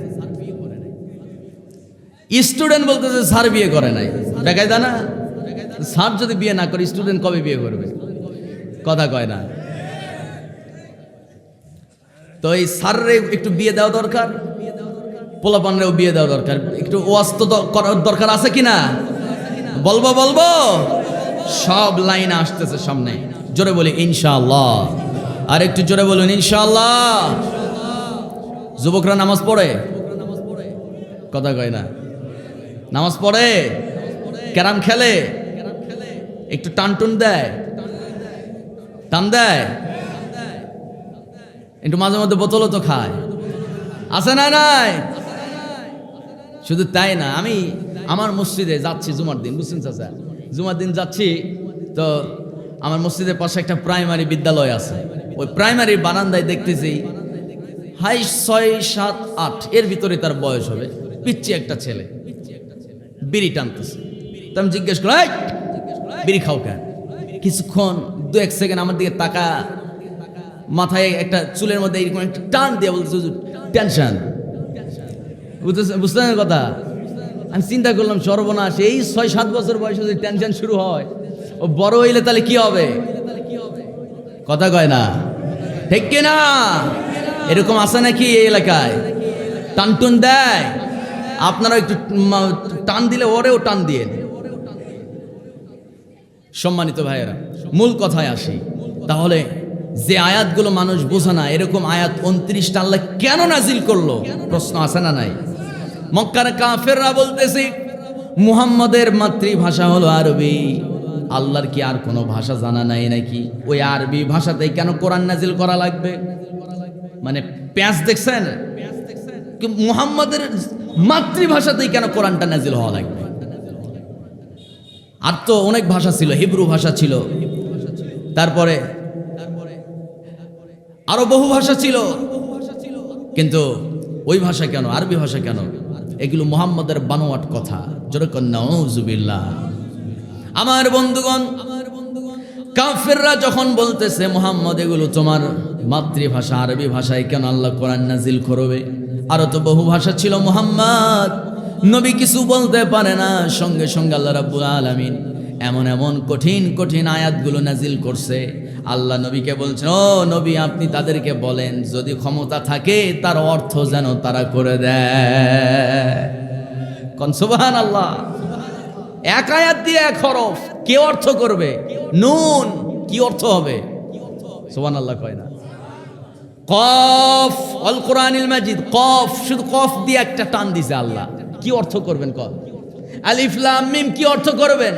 স্টুডেন্ট বলতেছে স্যার বিয়ে করে নাই। বেকায়দা না? স্যার যদি বিয়ে না করে স্টুডেন্ট কবে বিয়ে করবে? কথা কয় না। তো এই স্যাররে একটু বিয়ে দেওয়া দরকার, পোলাপানরেও বিয়ে দেওয়া দরকার। একটু ওয়াজ তো করার দরকার আছে কিনা? বলবো বলবো, সব লাইন আসতেছে সামনে। জোরে বলি ইনশাআল্লাহ। আর একটু জোরে বলুন ইনশাআল্লাহ। যুবকরা নামাজ পড়ে? কথা কয় না। নামাজ পড়ে, ক্যারাম খেলে, একটু টানটুন দেয়, টান দেয়, একটু মাঝে মধ্যে বোতলও তো খায়, আছে না? নাই? শুধু তাই না, আমি আমার মসজিদে যাচ্ছি জুমার দিন, বুঝছেন চাচা, জুমার দিন যাচ্ছি তো আমার মসজিদের পাশে একটা প্রাইমারি বিদ্যালয় আছে। ওই প্রাইমারি বারান্দায় দেখতেছি হাই 6, 7, 8 এর ভিতরে তার বয়স হবে, পিচ্ছি একটা ছেলে বিড়ি টানতেছে। তো আমি জিজ্ঞেস করি, বিড়ি খাও কেন? কিছুক্ষণ 2-1 সেকেন্ড আমার দিকে তাকা, মাথায় একটা চুলের মধ্যে এরকম একটা টান দিয়ে বলতেছে টেনশন। বুঝতে কথা? আমি চিন্তা করলাম সর্বনাশ, এই 6-7 বছর বয়সে যদি টেনশন শুরু হয়, ও বড় হইলে তাহলে কি হবে? কথা কয় না, ঠিক কিনা? এরকম আছে নাকি এই এলাকায়? টানটুন দেয়? আপনারা একটু টান দিলে ওরেও টান দিয়ে। সম্মানিত ভাইয়েরা, মূল কথায় আসি। তাহলে যে আয়াতগুলো মানুষ বোঝে না, এরকম আয়াত 29টা আল্লাহ কেন নাজিল করলো? প্রশ্ন আছে না নাই? মক্কার কাফেররা বলতেছে মুহাম্মদের মাতৃভাষা হলো আরবি, আল্লাহর কি আর কোনো ভাষা জানা নাই নাকি? ওই আরবি ভাষাতেই কেন কোরআন নাজিল করা লাগবে? মানে প্যাঁচ দেখছেন? মুহাম্মদের মাতৃভাষাতেই কেন কোরআনটা নাজিল হওয়া লাগবে? আর তো অনেক ভাষা ছিল, হিব্রু ভাষা ছিল, তারপরে আরো বহু ভাষা ছিল, কিন্তু ওই ভাষা কেন, আরবি ভাষা কেন? এগুলো মুহাম্মদের বানোয়াট কথা। যেরকম নাউজুবিল্লাহ। আমার বন্ধুগণ, কাফেররা যখন বলতেছে মুহাম্মদ এগুলো তোমার মাতৃভাষা, আরবি ভাষায় কেন আল্লাহ কোরআন নাজিল করবে? আরো তো বহু ভাষা ছিল। মুহাম্মদ নবী কিছু বলতে পারে না, সঙ্গে সঙ্গে আল্লাহ রাব্বুল আলামিন এমন এমন কঠিন কঠিন আয়াতগুলো নাজিল করছে। আল্লাহ নবীকে বলছেন, ও নবী আপনি তাদেরকে বলেন যদি ক্ষমতা থাকে তার অর্থ যেন তারা করে দেয়। কোন সুবহানাল্লাহ। এক আয়াত দিয়ে এক হরফ কে অর্থ করবে? নুন কি অর্থ হবে? সুবহানাল্লাহ কয় না? কফ, আল কোরআনিল মাজিদ, কফ, শুধু কফ দিয়ে একটা টান দিছে আল্লাহ। কি অর্থ করবেন? কফ। আলিফ লাম মিম কি অর্থ করবেন?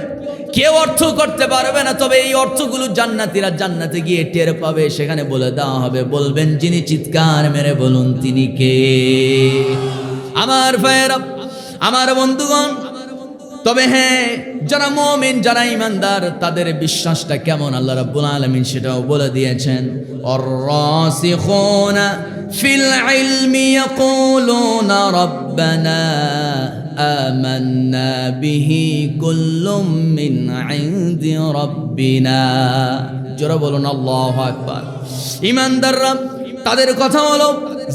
কেউ অর্থ করতে পারবে না। তবে এই অর্থগুলো জান্নাতীরা জান্নাতে গিয়ে টের পাবে, সেখানে বলে দেওয়া হবে। বলবেন যিনি, চিৎকার মেরে বলুন তিনি কে? আমার ভাইয়েরা, আমার বন্ধুগণ, তবে হ্যাঁ, যারা মুমিন, যারা ঈমানদার, তাদের বিশ্বাসটা কেমন আল্লাহ রাব্বুল আলামিন সেটাও বলে দিয়েছেন। আর-রাসিখুনা ফিল ইলমি ইয়াকুলুনা রাব্বানা আমান্না বিহি কুল্লুম মিন ইনদি রাব্বিনা। জোরে বলুন আল্লাহু আকবার। ঈমানদাররা তাদের কথা হলো,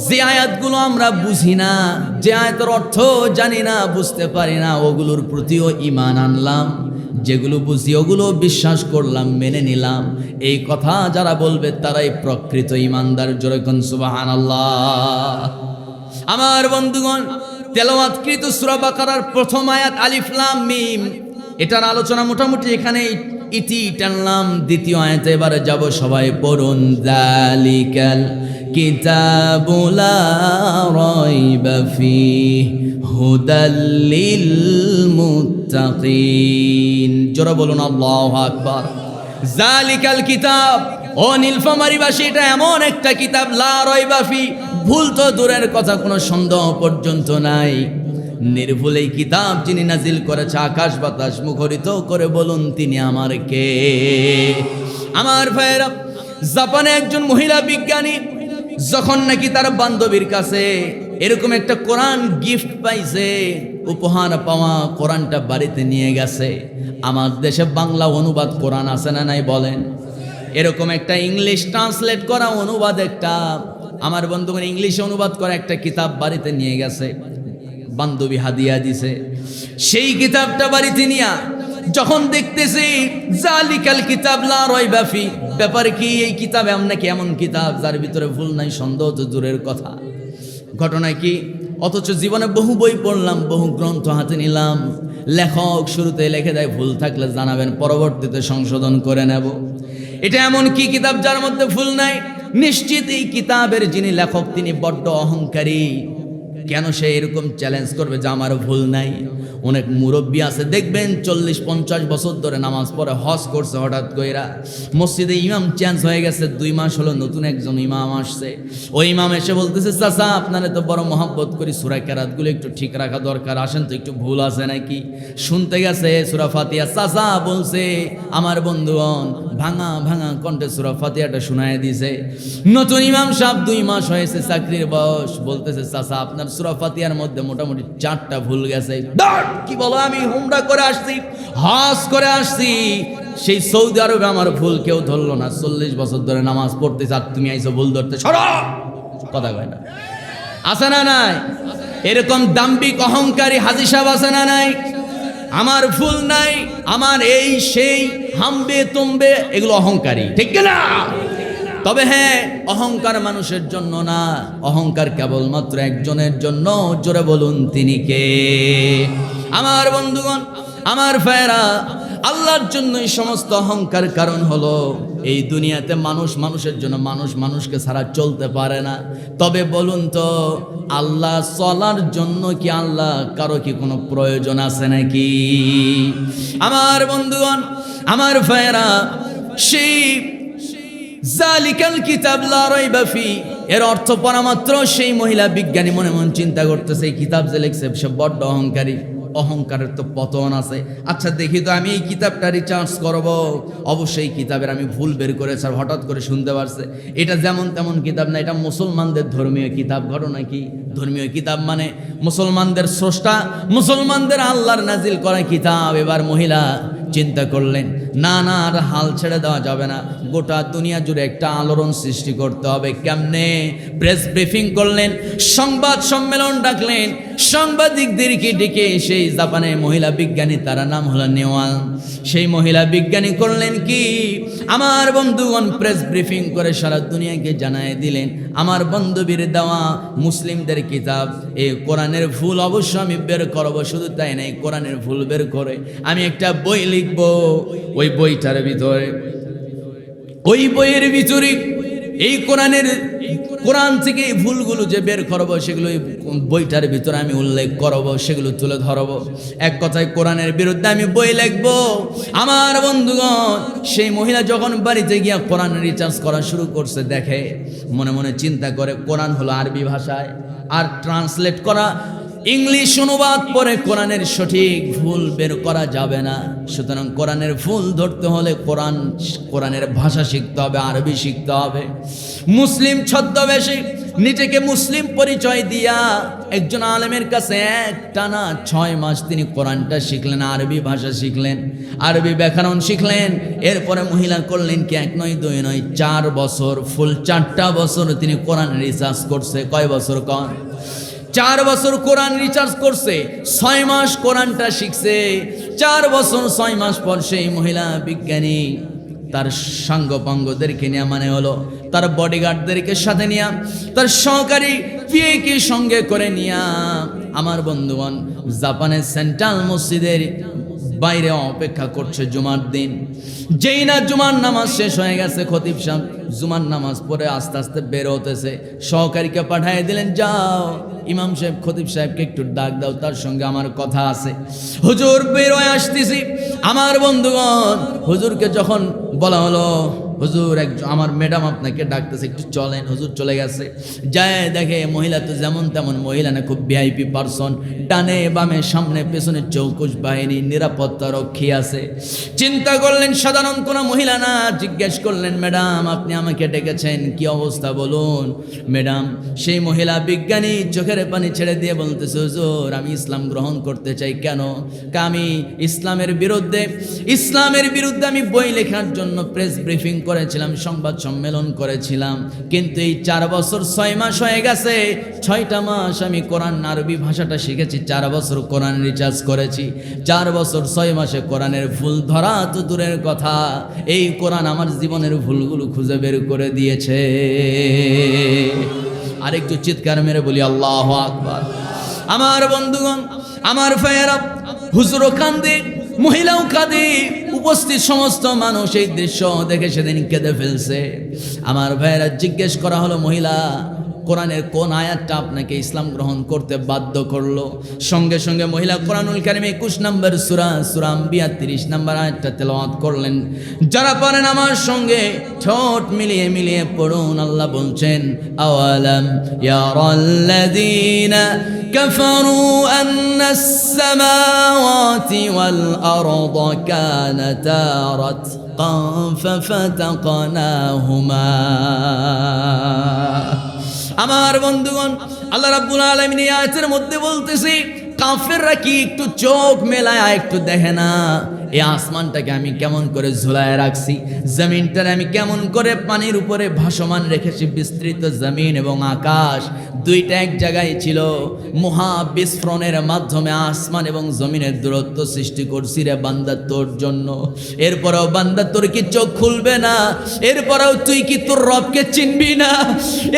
যে আয়াতগুলো আমরা বুঝি না, যে আয়াতের অর্থ জানি না, বুঝতে পারি না, ওগুলোর প্রতিও ঈমান আনলাম। যেগুলো বুঝি ওগুলো বিশ্বাস করলাম, মেনে নিলাম। এই কথা যারা বলবে তারাই প্রকৃত ঈমানদার। জোরে কোন সুবহানাল্লাহ। আমার বন্ধুগণ, তেলাওয়াতকৃত সূরা বাকারার প্রথম আয়াত আলিফ লাম মিম, এটার আলোচনা মোটামুটি এখানে ইতি টানলাম। দ্বিতীয় আয়াতে এবারে যাব, সবাই পড়ুন। যালিকাল কিতাবু লা রাইবা ফীহি হুদাল লিল মুত্তাকিন। জোরে বলুন আল্লাহু আকবার। যালিকাল কিতাব, ও নীলফামারীবাসী, এটা এমন একটা কিতাব, লা রাইবা ফীহি, ভুল তো দূরের কথা, কোনো সন্দেহ পর্যন্ত নাই। নির্ভুল এই কিতাব যিনি নাজিল করেছে, আকাশ বাতাস মুখরিত করে বলুন তিনি আমার কে? আমার ভাইয়েরা, জাপানে একজন মহিলা বিজ্ঞানী যখন নাকি তার বান্ধবীর কাছে এরকম একটা কোরআন গিফট পাইছে, উপহার পাওয়া কোরআনটা বাড়িতে নিয়ে গেছে। আমার দেশে বাংলা অনুবাদ কোরআন আছে না নাই বলেন? এরকম একটা ইংলিশ ট্রান্সলেট করা অনুবাদ, একটা আমার বন্ধুগণ ইংলিশে অনুবাদ করা একটা কিতাব বাড়িতে নিয়ে গেছে, বান্ধবী হাদিয়া দিছে। সেই কিতাবটা বাড়িতে নিয়া যখন দেখতেছি, জালিকাল কিতাব লা রাইবা ফি, ব্যাপার কি এই কিতাবে নাকি এমন কিতাব যার ভিতরে ভুল নাই, সন্দেহ তো দূরের কথা। ঘটনা কি? অথচ জীবনে বহু বই পড়লাম, বহু গ্রন্থ হাতে নিলাম, লেখক শুরুতে লিখে দেয় ভুল থাকলে জানাবেন, পরবর্তীতে সংশোধন করে নেব। এটা এমন কি কিতাব যার মধ্যে ভুল নাই? নিশ্চিত এই কিতাবের যিনি লেখক তিনি বড্ড অহংকারী। কেন সে এরকম চ্যালেঞ্জ করবে যে আমার ভুল নাই? অনেক মুরব্বী আছে দেখবেন 40-50 বছর ধরে নামাজ পড়ে, হজ করছে, হঠাৎ কইরা মসজিদে ইমাম চেঞ্জ হয়ে গেছে, 2 মাস হলো নতুন একজন ইমাম আসছে। ওই ইমাম এসে বলতেছে, চাচা আপনারা তো বড় মহব্বত করি, সূরা কেরাতগুলো একটু ঠিক রাখা দরকার, আসেন তো একটু ভুল আছে নাকি। শুনতে গেছে সূরা ফাতিহা, চাচা বলছে আমার বন্ধুগণ ভাঙা ভাঙা কণ্ঠে সূরা ফাতিহাটা শোনায় দিছে। নতুন ইমাম সাহেব 2 মাস হয়েছে, চাকরির বয়স, বলতেছে চাচা আপনার সূরা ফাতিহার মধ্যে মোটামুটি 4টা ভুল গেছে। কি বলো? আমি উমরা করে আসছি, হজ করে আসছি, সেই সৌদি আরবে আমার ভুল কেউ ধরলো না। 40 বছর ধরে নামাজ পড়তেছ আর তুমি আইসো ভুল ধরতে? সরো, কথা কয় না? আছে না নাই? এরকম দাম্ভিক অহংকারী হাজী সাহেব আছে না নাই? আমার ভুল নাই, আমার এই সেই হামবে তুমবে, এগুলো অহংকারী, ঠিক না? তবে হ্যাঁ, অহংকার মানুষের জন্য না, অহংকার কেবলমাত্র একজনের জন্য। জোরে বলুন তিনি কে? আমার বন্ধুগণ, আমার ভাইয়েরা, আল্লাহর জন্যই সমস্ত অহংকার। কারণ হলো এই দুনিয়াতে মানুষ মানুষের জন্য, মানুষ মানুষকে ছাড়া চলতে পারে না। তবে বলুন তো, আল্লাহ চলার জন্য কি আল্লাহ কারো কি কোনো প্রয়োজন আছে নাকি? আমার বন্ধুগণ, আমার ভাইয়েরা, সেই জালিকাল কিতাব লা রাইবা ফি এর অর্থ পড়া মাত্র সেই মহিলা বিজ্ঞানী মনে মন চিন্তা করতেছে, এই কিতাব যে লিখছে সে বড্ড অহংকারী, অহংকারের তো পতন আছে। আচ্ছা দেখি তো, আমি এই কিতাবটা রিচার্জ করব, অবশ্যই কিতাবের আমি ভুল বের করেছি। আর হঠাৎ করে শুনতে পারছে এটা যেমন তেমন কিতাব না, এটা মুসলমানদের ধর্মীয় কিতাব। ঘটনা কি? ধর্মীয় কিতাব মানে মুসলমানদের স্রষ্টা, মুসলমানদের আল্লাহর নাজিল করা কিতাব। এবার মহিলা চিন্তা করলেন, না না, আর হাল ছেড়ে দেওয়া যাবে না, গোটা দুনিয়া জুড়ে একটা আলোড়ন সৃষ্টি করতে হবে। কেমনে? প্রেস ব্রিফিং করলেন, সংবাদ সম্মেলন ডাকলেন, সাংবাদিকদেরকে ডেকে সেই জাপানের মহিলা বিজ্ঞানী, তার নাম হলো নেওয়াল। সেই মহিলা বিজ্ঞানী করলেন কি, আমার বন্ধুগণ প্রেস ব্রিফিং করে সারা দুনিয়াকে জানায় দিলেন, আমার বান্ধবীর দেওয়া মুসলিমদের কিতাব, এই কোরআনের ভুল অবশ্য আমি বের করবো। শুধু তাই নাই, কোরআনের ভুল বের করে আমি একটা বই লিখবো। ওই বইটার ভিতরে, ওই বইয়ের ভিতরে এই কোরআন থেকে এই ভুলগুলো যে বের করবো, সেগুলো বইটার ভিতরে আমি উল্লেখ করবো, সেগুলো তুলে ধরবো। এক কথায় কোরআনের বিরুদ্ধে আমি বই লিখবো। আমার বন্ধুগণ, সেই মহিলা যখন বাড়িতে গিয়া কোরআন রিচার্জ করা শুরু করছে, দেখে মনে মনে চিন্তা করে, কোরআন হলো আরবি ভাষায়, আর ট্রান্সলেট করা ইংলিশ অনুবাদ পরে কোরআনের সঠিক ভুল বের করা যাবে না। সুতরাং কোরআনের ভুল ধরতে হলে কোরআনের ভাষা শিখতে হবে, আরবি শিখতে হবে। মুসলিম ছদ্মবেশে নিজেকে মুসলিম পরিচয় দিয়া একজন আলেমের কাছে একটানা 6 মাস তিনি কোরআনটা শিখলেন, আরবি ভাষা শিখলেন, আরবি ব্যাকরণ শিখলেন। এরপরে মহিলা করলেন কি, 1 নয় 2 নয় 4 বছর, ফুল 4টা বছর তিনি কোরআন রিসার্চ করছে। কয় বছর? 4 বছর কোরআন রিসার্চ করছে, 6 মাস কোরআনটা শিখছে। 4 বছর 6 মাস পর সেই মহিলা বিজ্ঞানী তার সাঙ্গপাঙ্গদেরকে নিয়ে, মানে হলো তার বডিগার্ডদেরকে সাথে নিয়ে, তার সহকারী পিএকে সঙ্গে করে নিয়ে, আমার বন্ধুগণ জাপানের সেন্ট্রাল মসজিদের বাইরে অপেক্ষা করছে জুমার দিন। যেই না জুমার নামাজ শেষ হয়ে গেছে, খতিব সাহেব জুমার নামাজ পড়ে আস্তে আস্তে বের হতেছে, সহকারীকে পাঠিয়ে দিলেন, যাও ইমাম সাহেব খতিব সাহেবকে একটু ডাক দাও, তার সঙ্গে আমার কথা আছে। হুজুর বের হয়ে আসতেছি। আমার বন্ধুগণ, হুজুরকে যখন বলা হলো হুজুর আমার ম্যাডাম আপনাকে ডাকতেছে, একটু চলেন। হুজুর চলে গেছে, যায় দেখে মহিলা তো যেমন তেমন মহিলা না, খুব ভিআইপি পারসন, ডানে বামে সামনে পেছনে চৌকুশ বাহিনী, নিরাপত্তা রক্ষী আছে। চিন্তা করলেন সাধারণ কোনো মহিলা না, জিজ্ঞেস করলেন ম্যাডাম আপনি আমাকে ডেকেছেন, কি অবস্থা বলুন। ম্যাডাম সেই মহিলা বিজ্ঞানী চোখের পানি ছেড়ে দিয়ে বলতেছে, হুজুর আমি ইসলাম গ্রহণ করতে চাই। কেন? আমি ইসলামের বিরুদ্ধে আমি বই লেখার জন্য প্রেস ব্রিফিং করেছিলাম, সংবাদ সম্মেলন করেছিলাম, কিন্তু এই 4 বছর 6 মাস হয়ে গেছে। 6টা মাস আমি কোরআন আরবি ভাষাটা শিখেছি, 4 বছর কোরআন রিচার্জ করেছি। 4 বছর 6 মাসে কোরআনের ভুল ধরা তো দূরের কথা, এই কোরআন আমার জীবনের ভুলগুলো খুঁজে বের করে দিয়েছে। আরেকটু চিৎকার মেরে বলি আল্লাহু আকবার। আমার বন্ধুগণ, আমার ভাইয়েরা, হুজুরও কান্দে, মহিলাও কাঁদে, উপস্থিত সমস্ত মানুষ এই দৃশ্য দেখে সেদিন কেঁদে ফেলছে। আমার ভাইয়েরা, জিজ্ঞেস করা হলো মহিলা কোরআনের কোন আয়াতটা আপনাকে ইসলাম গ্রহণ করতে বাধ্য করলো? সঙ্গে সঙ্গে মহিলা কোরআনুল কারীম 21 নম্বর সূরা আম্বিয়া 30 নম্বর আয়াতটা তেলাওয়াত করলেন। যারা পারেন আমার সঙ্গে ঠোঁট মিলিয়ে মিলিয়ে পড়ুন। আল্লাহ বলছেন, আওয়ালাম ইয়ারাল্লাযীনা কাফারু আন্নাস সামাওয়াতি ওয়াল আরদা কানাতা রাতকান ফাফাতাকনাহুমা। আমার বন্ধুগণ, আল্লাহ রাব্বুল আলামিন এই আয়াতের মধ্যে বলতেছি, কাফেররা কি একটু চোখ মেলায় একটু দেখে না এই আসমানটাকে আমি কেমন করে ঝুলায় রাখছি, জমিনটারে আমি কেমন করে পানির উপরে ভাসমান রেখেছি। বিস্তৃত জমিন এবং আকাশ দুইটা এক জায়গায় ছিল, মহাবিস্ফোরণের মাধ্যমে আসমান এবং জমিনের দূরত্ব সৃষ্টি করছি রে বান্দা তোর জন্য। এরপরেও বান্দা তোর কি চোখ খুলবে না? এরপরেও তুই কি তোর রবকে চিনবি না?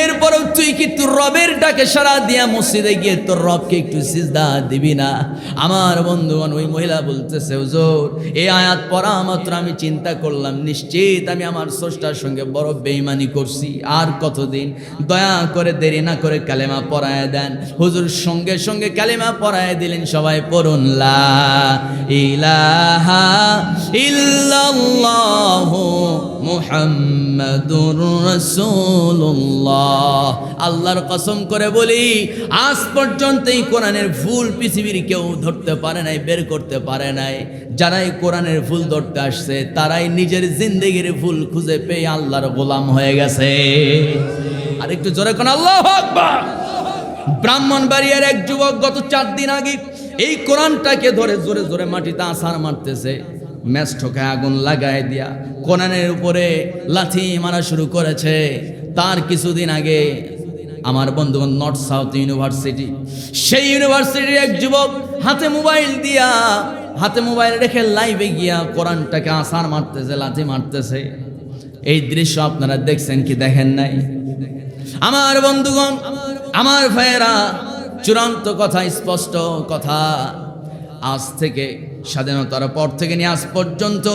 এরপরেও তুই কি তোর রবের ডাকে সাড়া দিয়া মসজিদে গিয়ে তোর রবকে একটু সিজদা দিবি না? আমার বন্ধুগণ, ওই মহিলা বলতেছে, হুজুর এই আয়াত পড়া মাত্র আমি চিন্তা করলাম, নিশ্চিত আমি আমার স্রষ্টার সঙ্গে বড় বেঈমানি করছি। আর কতদিন? দয়া করে দেরি না করে কালেমা পড়ায় দেন। হুজুর সঙ্গে সঙ্গে কালেমা পড়ায় দিলেন। সবাই পড়ুন, লা ইলাহা ইল্লাল্লাহু মুহাম্মাদুর রাসূলুল্লাহ। আল্লাহর কসম করে বলি, আজ পর্যন্ত এই কোরআনের ভুল পৃথিবীর কেউ ধরতে পারে নাই, বের করতে পারে নাই। যারাই কোরআনের ভুল ধরতে আসছে তারাই নিজের জিন্দেগির ভুল খুঁজে পেয়ে আল্লাহর গোলাম হয়ে গেছে। আর একটু জোরে কোন আল্লাহু আকবার। ব্রাহ্মণবাড়িয়ার এক যুবক গত 4 দিন আগে এই কোরআনটাকে ধরে জোরে জোরে মাটিতে আছাড় মারতেছে, ম্যাচ ঠোকায় আগুন লাগায় দিয়া কোরআনের উপরে লাথি মারা শুরু করেছে। তার কিছুদিন আগে আমার বন্ধুগণ, নর্থ সাউথ ইউনিভার্সিটি, সেই ইউনিভার্সিটির এক যুবক হাতে মোবাইল রেখে লাইভে গিয়া কোরআনটাকে আছাড় মারতেছে, লাথি মারতেছে। এই দৃশ্য আপনারা দেখছেন কি দেখেন নাই? আমার বন্ধুগণ, আমার ভাইয়েরা, চূড়ান্ত কথা, স্পষ্ট কথা, আজ থেকে স্বাধীনতার পর থেকে নিয়ে আজ পর্যন্ত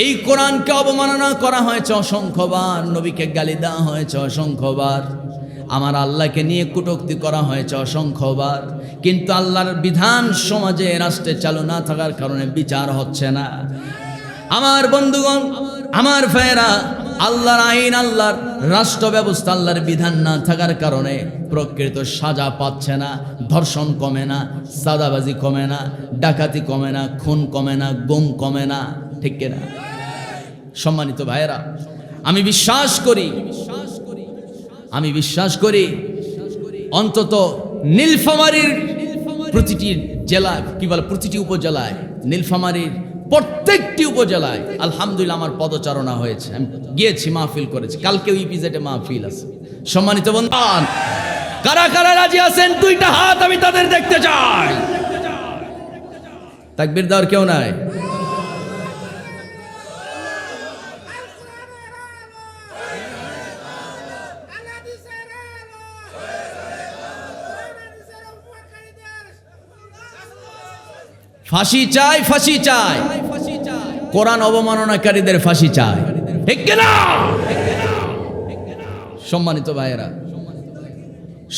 এই কোরআনকে অবমাননা করা হয়েছে অসংখ্যবার, নবীকে গালি দেওয়া হয়েছে অসংখ্যবার, আমার আল্লাহকে নিয়ে কটূক্তি করা হয়েছে অসংখ্যবার, কিন্তু আল্লাহর বিধান সমাজে রাষ্ট্রে চালু না থাকার কারণে বিচার হচ্ছে না। আমার বন্ধুগণ, আমার ভাইয়েরা, আল্লাহর আইন, আল্লাহর রাষ্ট্র ব্যবস্থা, আল্লাহর বিধান না থাকার কারণে প্রকৃত সাজা পাচ্ছে না। ধর্ষণ কমে না, সাদাবাজি কমে না, ডাকাতি কমে না, খুন কমে না, গুম কমে না, ঠিক কিনা? সম্মানিত ভাইয়েরা, আমি বিশ্বাস করি অন্তত নীলফামারীর প্রতিটি জেলা, কি বলে, প্রতিটি উপজেলায়, নীলফামারীর প্রত্যেকটি উপজেলায় আলহামদুলিল্লাহ আমার পদচারণা হয়েছে, আমি গিয়েছি, মাহফিল করেছি। কালকেও ইপিজেডে মাহফিল আছে। সম্মানিত বন্ধুগণ, কারা কারা রাজি আছেন? 2টা হাত আমি তাদের দেখতে চাই। তাকবীর দেওয়ার কেউ নাই? ফাঁসি চাই, ফাঁসি চাই, কোরআন অবমাননাকারীদের ফাঁসি চাই, ঠিক কিনা? সম্মানিত ভাইয়েরা,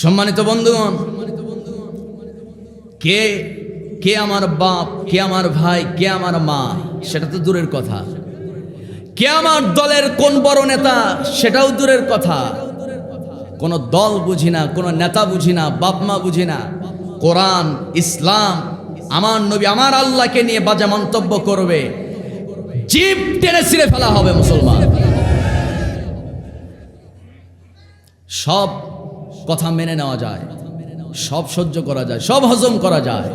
সম্মানিত বন্ধুগণ, কে কে আমার বাপ, কে আমার ভাই, কে আমার মা, সেটা তো দূরের কথা, কে আমার দলের কোন বড় নেতা সেটাও দূরের কথা, কোনো দল বুঝি না, কোনো নেতা বুঝি না, বাপ মা বুঝি না। কোরআন, ইসলাম, আমার নবী, আমার আল্লাহকে নিয়ে বাজে মন্তব্য করবে, জিভ টেনে ছিঁড়ে ফেলা হবে মুসলমান। সব কথা মেনে নেওয়া যায়, সব সহ্য করা যায়, সব হজম করা যায়,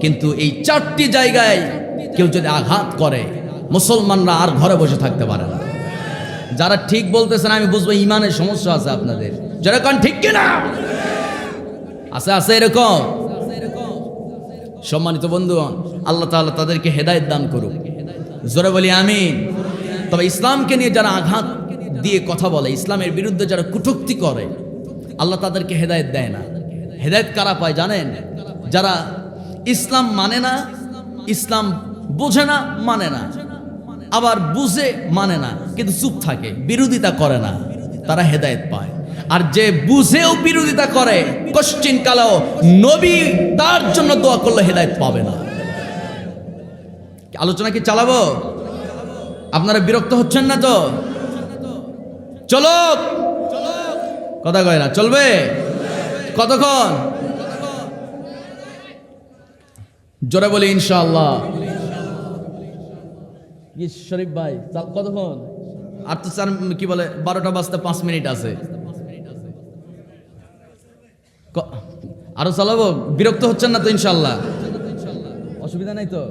কিন্তু এই চারটি জায়গায় কেউ যদি আঘাত করে মুসলমানরা আর ঘরে বসে থাকতে পারে না। যারা ঠিক বলতেছেন আমি বুঝবো ইমানের সমস্যা আছে আপনাদের, যারা কোন ঠিক কিনা আছে আছে এরকম। সম্মানিত বন্ধুগণ, আল্লাহ তাআলা তাদেরকে হেদায়েত দান করুক, জোরে বলি আমিন। তবে ইসলামকে নিয়ে যারা আঘাত দিয়ে কথা বলে, ইসলামের বিরুদ্ধে যারা কটূক্তি করে, আল্লাহ তাদেরকে হেদায়েত দেয় না। হেদায়েত কারা পায় জানেন? যারা ইসলাম মানে না, ইসলাম বোঝে না, মানে না, আবার বুঝে মানে না, কিন্তু চুপ থাকে, বিরোধিতা করে না, তারা হেদায়েত পায়। আর যে বুঝেও বিরোধিতা করে, কোশ্চিন কালেও নবী তার জন্য দোয়া করলে হেদায়েত পাবে না। আলোচনা কি চালাবো? আপনারা বিরক্ত হচ্ছেন না তো? চলো, কথা কয় না, চলবে কতক্ষণ? জোরে বলি ইনশাআল্লাহ। শরীফ ভাই কতক্ষণ? আর তো চার কি বলে 12টা বাজতে 5 মিনিট আছে, আরো চালাবো? বিরক্ত হচ্ছেন না তো? ইনশাআল্লাহ, অসুবিধা নাই তো?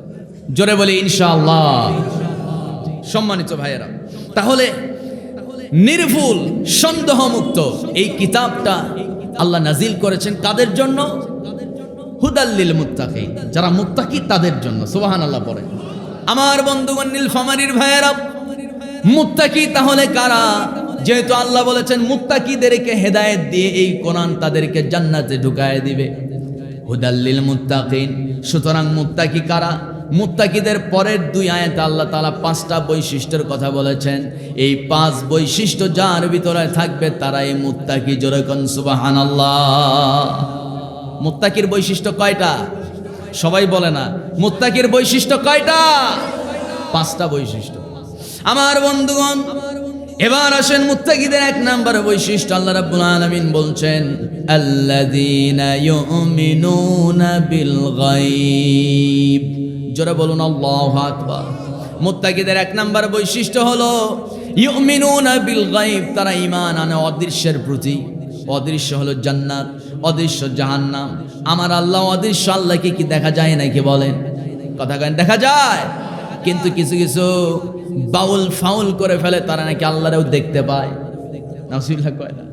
জোরে বলি ইনশাআল্লাহ। সম্মানিত ভাইয়েরা, তাহলে নির্ভুল সন্দেহমুক্ত এই কিতাবটা আল্লাহ নাজিল করেছেন কাদের জন্য? হুদাল্লিল মুত্তাকিন, যারা মুত্তাকি তাদের জন্য। সুবহানাল্লাহ পড়ে। আমার বন্ধুগণ, নীলফামারীর ভাইয়েরা, মুত্তাকি তাহলে কারা? যেহেতু আল্লাহ বলেছেন মুত্তাকিদেরকে হেদায়েত দিয়ে এই কোরআন তাদেরকে জান্নাতে ঢুকায় দিবে, হুদাল্লিল মুত্তাকিন। সুতরাং মুত্তাকি কারা? মুত্তাকিদের পরের 2 আয়াতে আল্লাহ তাআলা 5টা বৈশিষ্ট্যের কথা বলেছেন। এই 5 বৈশিষ্ট্য যার ভিতরে থাকবে তারাই মুত্তাকি। জোরে কোন সুবহানাল্লাহ। মুত্তাকির বৈশিষ্ট্য কয়টা? সবাই বলে না। মুত্তাকির বৈশিষ্ট্য কয়টা? 5টা বৈশিষ্ট্য। আমার বন্ধুগণ, এবার আসেন মুত্তাকিদের 1 নাম্বার বৈশিষ্ট্য। আল্লাহ রাব্বুল আলামিন বলছেন আল্লাযীনা ইউমিনুনা বিল গায়ব। জোরে বলুন আল্লাহু আকবার। মুত্তাকিদের 1 নাম্বার বৈশিষ্ট্য হলো ইউমিনুনা বিল গায়ব, তারা ঈমান আনে অদৃশ্যের প্রতি। অদৃশ্য হলো জান্নাত, অদৃশ্য জাহান্নাম। আমার আল্লাহ অদৃশ্য, আল্লাহকে কি দেখা যায় নাকি বলেন? কথা কেন? দেখা যায়, কিন্তু কিছু কিছু বাউল ফাউল করে ফেলে, তারা নাকি আল্লাহরেও দেখতে পায়। নাউজুবিল্লাহ কয় না?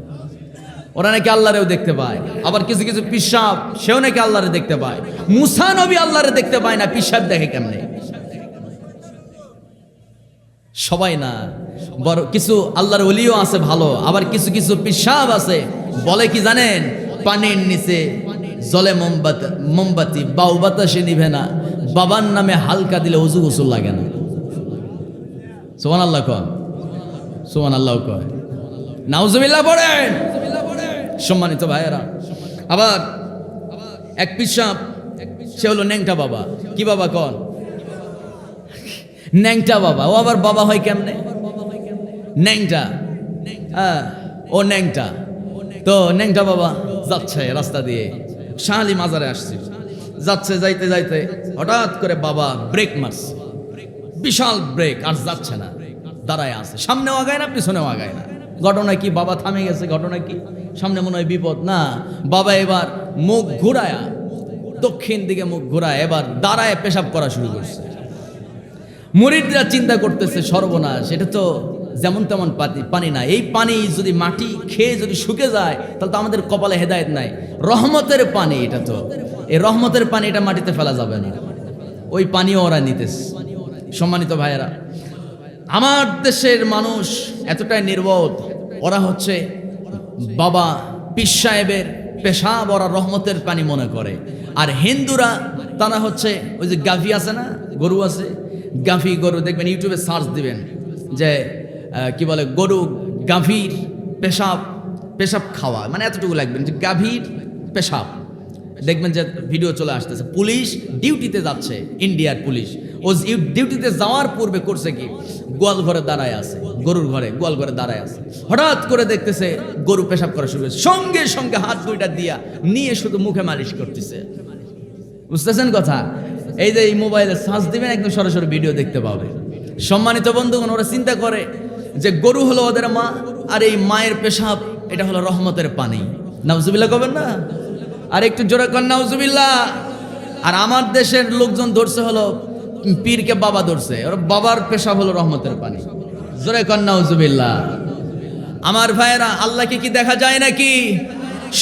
ওরা নাকি আল্লাহরেও দেখতে পায়। আবার কিছু কিছু পিশাব, সেও নাকি আল্লাহরে দেখতে পায়। মুসা নবী আল্লাহরে দেখতে পায় না, পিশাব দেখে কেমনে? সবাই না, বড় কিছু আল্লাহর ওলিও আছে ভালো, আবার কিছু কিছু পিশাব আছে, বলে কি জানেন? পানির নিচে জলে মোমবাতি, বাউ বাতাসে নিভে না, বাবার নামে হালকা দিলে ওযু গোসল লাগে না। সুবহানাল্লাহ কয়, সুবহানাল্লাহ কয়, নাউজুবিল্লাহ পড়েন। সম্মানিত ভাইয়েরা, আবার এক পিশাব, সে হলো ন্যাংটা বাবা। কি বাবা কন? ন্যাংটা বাবা। ও আবার বাবা হয় কেমনে? ন্যাংটা, ও ন্যাংটা। তো ন্যাংটা বাবা যাচ্ছে রাস্তা দিয়ে, শাহালি মাজারে আসছে, যাচ্ছে, যাইতে যাইতে হঠাৎ করে বাবা ব্রেক মারছে, বিশাল ব্রেক, আর যাচ্ছে না, দাঁড়ায় আছে। সামনেও আগায় না, পিছনেও আগায় না। ঘটনা কি? বাবা থামে গেছে। ঘটনা কি? সামনে মনে হয় বিপদ না। বাবা এবার মুখ ঘুরায়া, দক্ষিণ দিকে মুখ ঘুরায়, এবার দাঁড়ায় পেশাব করা শুরু করছে। মুরিদরা চিন্তা করতেছে সর্বনাশ, এটা তো যেমন তেমন পানি না। এই পানি যদি মাটি খেয়ে যদি শুকে যায়, তাহলে তো আমাদের কপালে হেদায়েত নাই। রহমতের পানি এটা, তো এই রহমতের পানি, এটা মাটিতে ফেলা যাবে না। ওই পানিও ওরা নিতেছে। সম্মানিত ভাইয়েরা, আমার দেশের মানুষ এতটাই নির্বোধ, ওরা হচ্ছে বাবা পীর সাহেবের পেশাব ওরা রহমতের পানি মনে করে। আর হিন্দুরা তারা হচ্ছে ওই যে গাভী আছে না, গরু আছে, গাভী গরু দেখবেন, ইউটিউবে সার্চ দিবেন যে কি বলে, গরু গাভীর পেশাব, পেশাব খাওয়া, মানে এতটুকু লাগবেন যে গাভীর পেশাব, দেখবেন যে ভিডিও চলে আসতেছে। পুলিশ ডিউটিতে যাচ্ছে, ইন্ডিয়ার পুলিশ, ও ডিউটিতে যাওয়ার পূর্বে করছে কি, গোয়াল ঘরে দাঁড়ায় আছে, গরুর ঘরে গোয়াল ঘরে দাঁড়ায় আছে। হঠাৎ করে দেখতেছে গরু পেশাব করা শুরু হয়েছে, সঙ্গে সঙ্গে হাত দুইটা দিয়া নিয়ে শুধু মুখে মালিশ করতেছে। বুঝতেছেন কথা? এই যে এই মোবাইলে সার্চ দিবেন, একদম সরাসরি ভিডিও দেখতে পাবে। সম্মানিত বন্ধুগণ, ওরা চিন্তা করে যে গরু হলো ওদের মা, আর এই মায়ের পেশাব এটা হলো রহমতের পানি। নাউজুবিল্লাহ করবেন না? আর একটু জোরে কর নাউজুবিল্লাহ। আর আমার দেশের লোকজন ধরছে হলো পীরকে বাবা ধরছে, ওর বাবার পেশাব হলো রহমতের পানি। জোরে কর নাউজুবিল্লাহ। আমার ভাইয়েরা, আল্লাহকে কি দেখা যায় নাকি?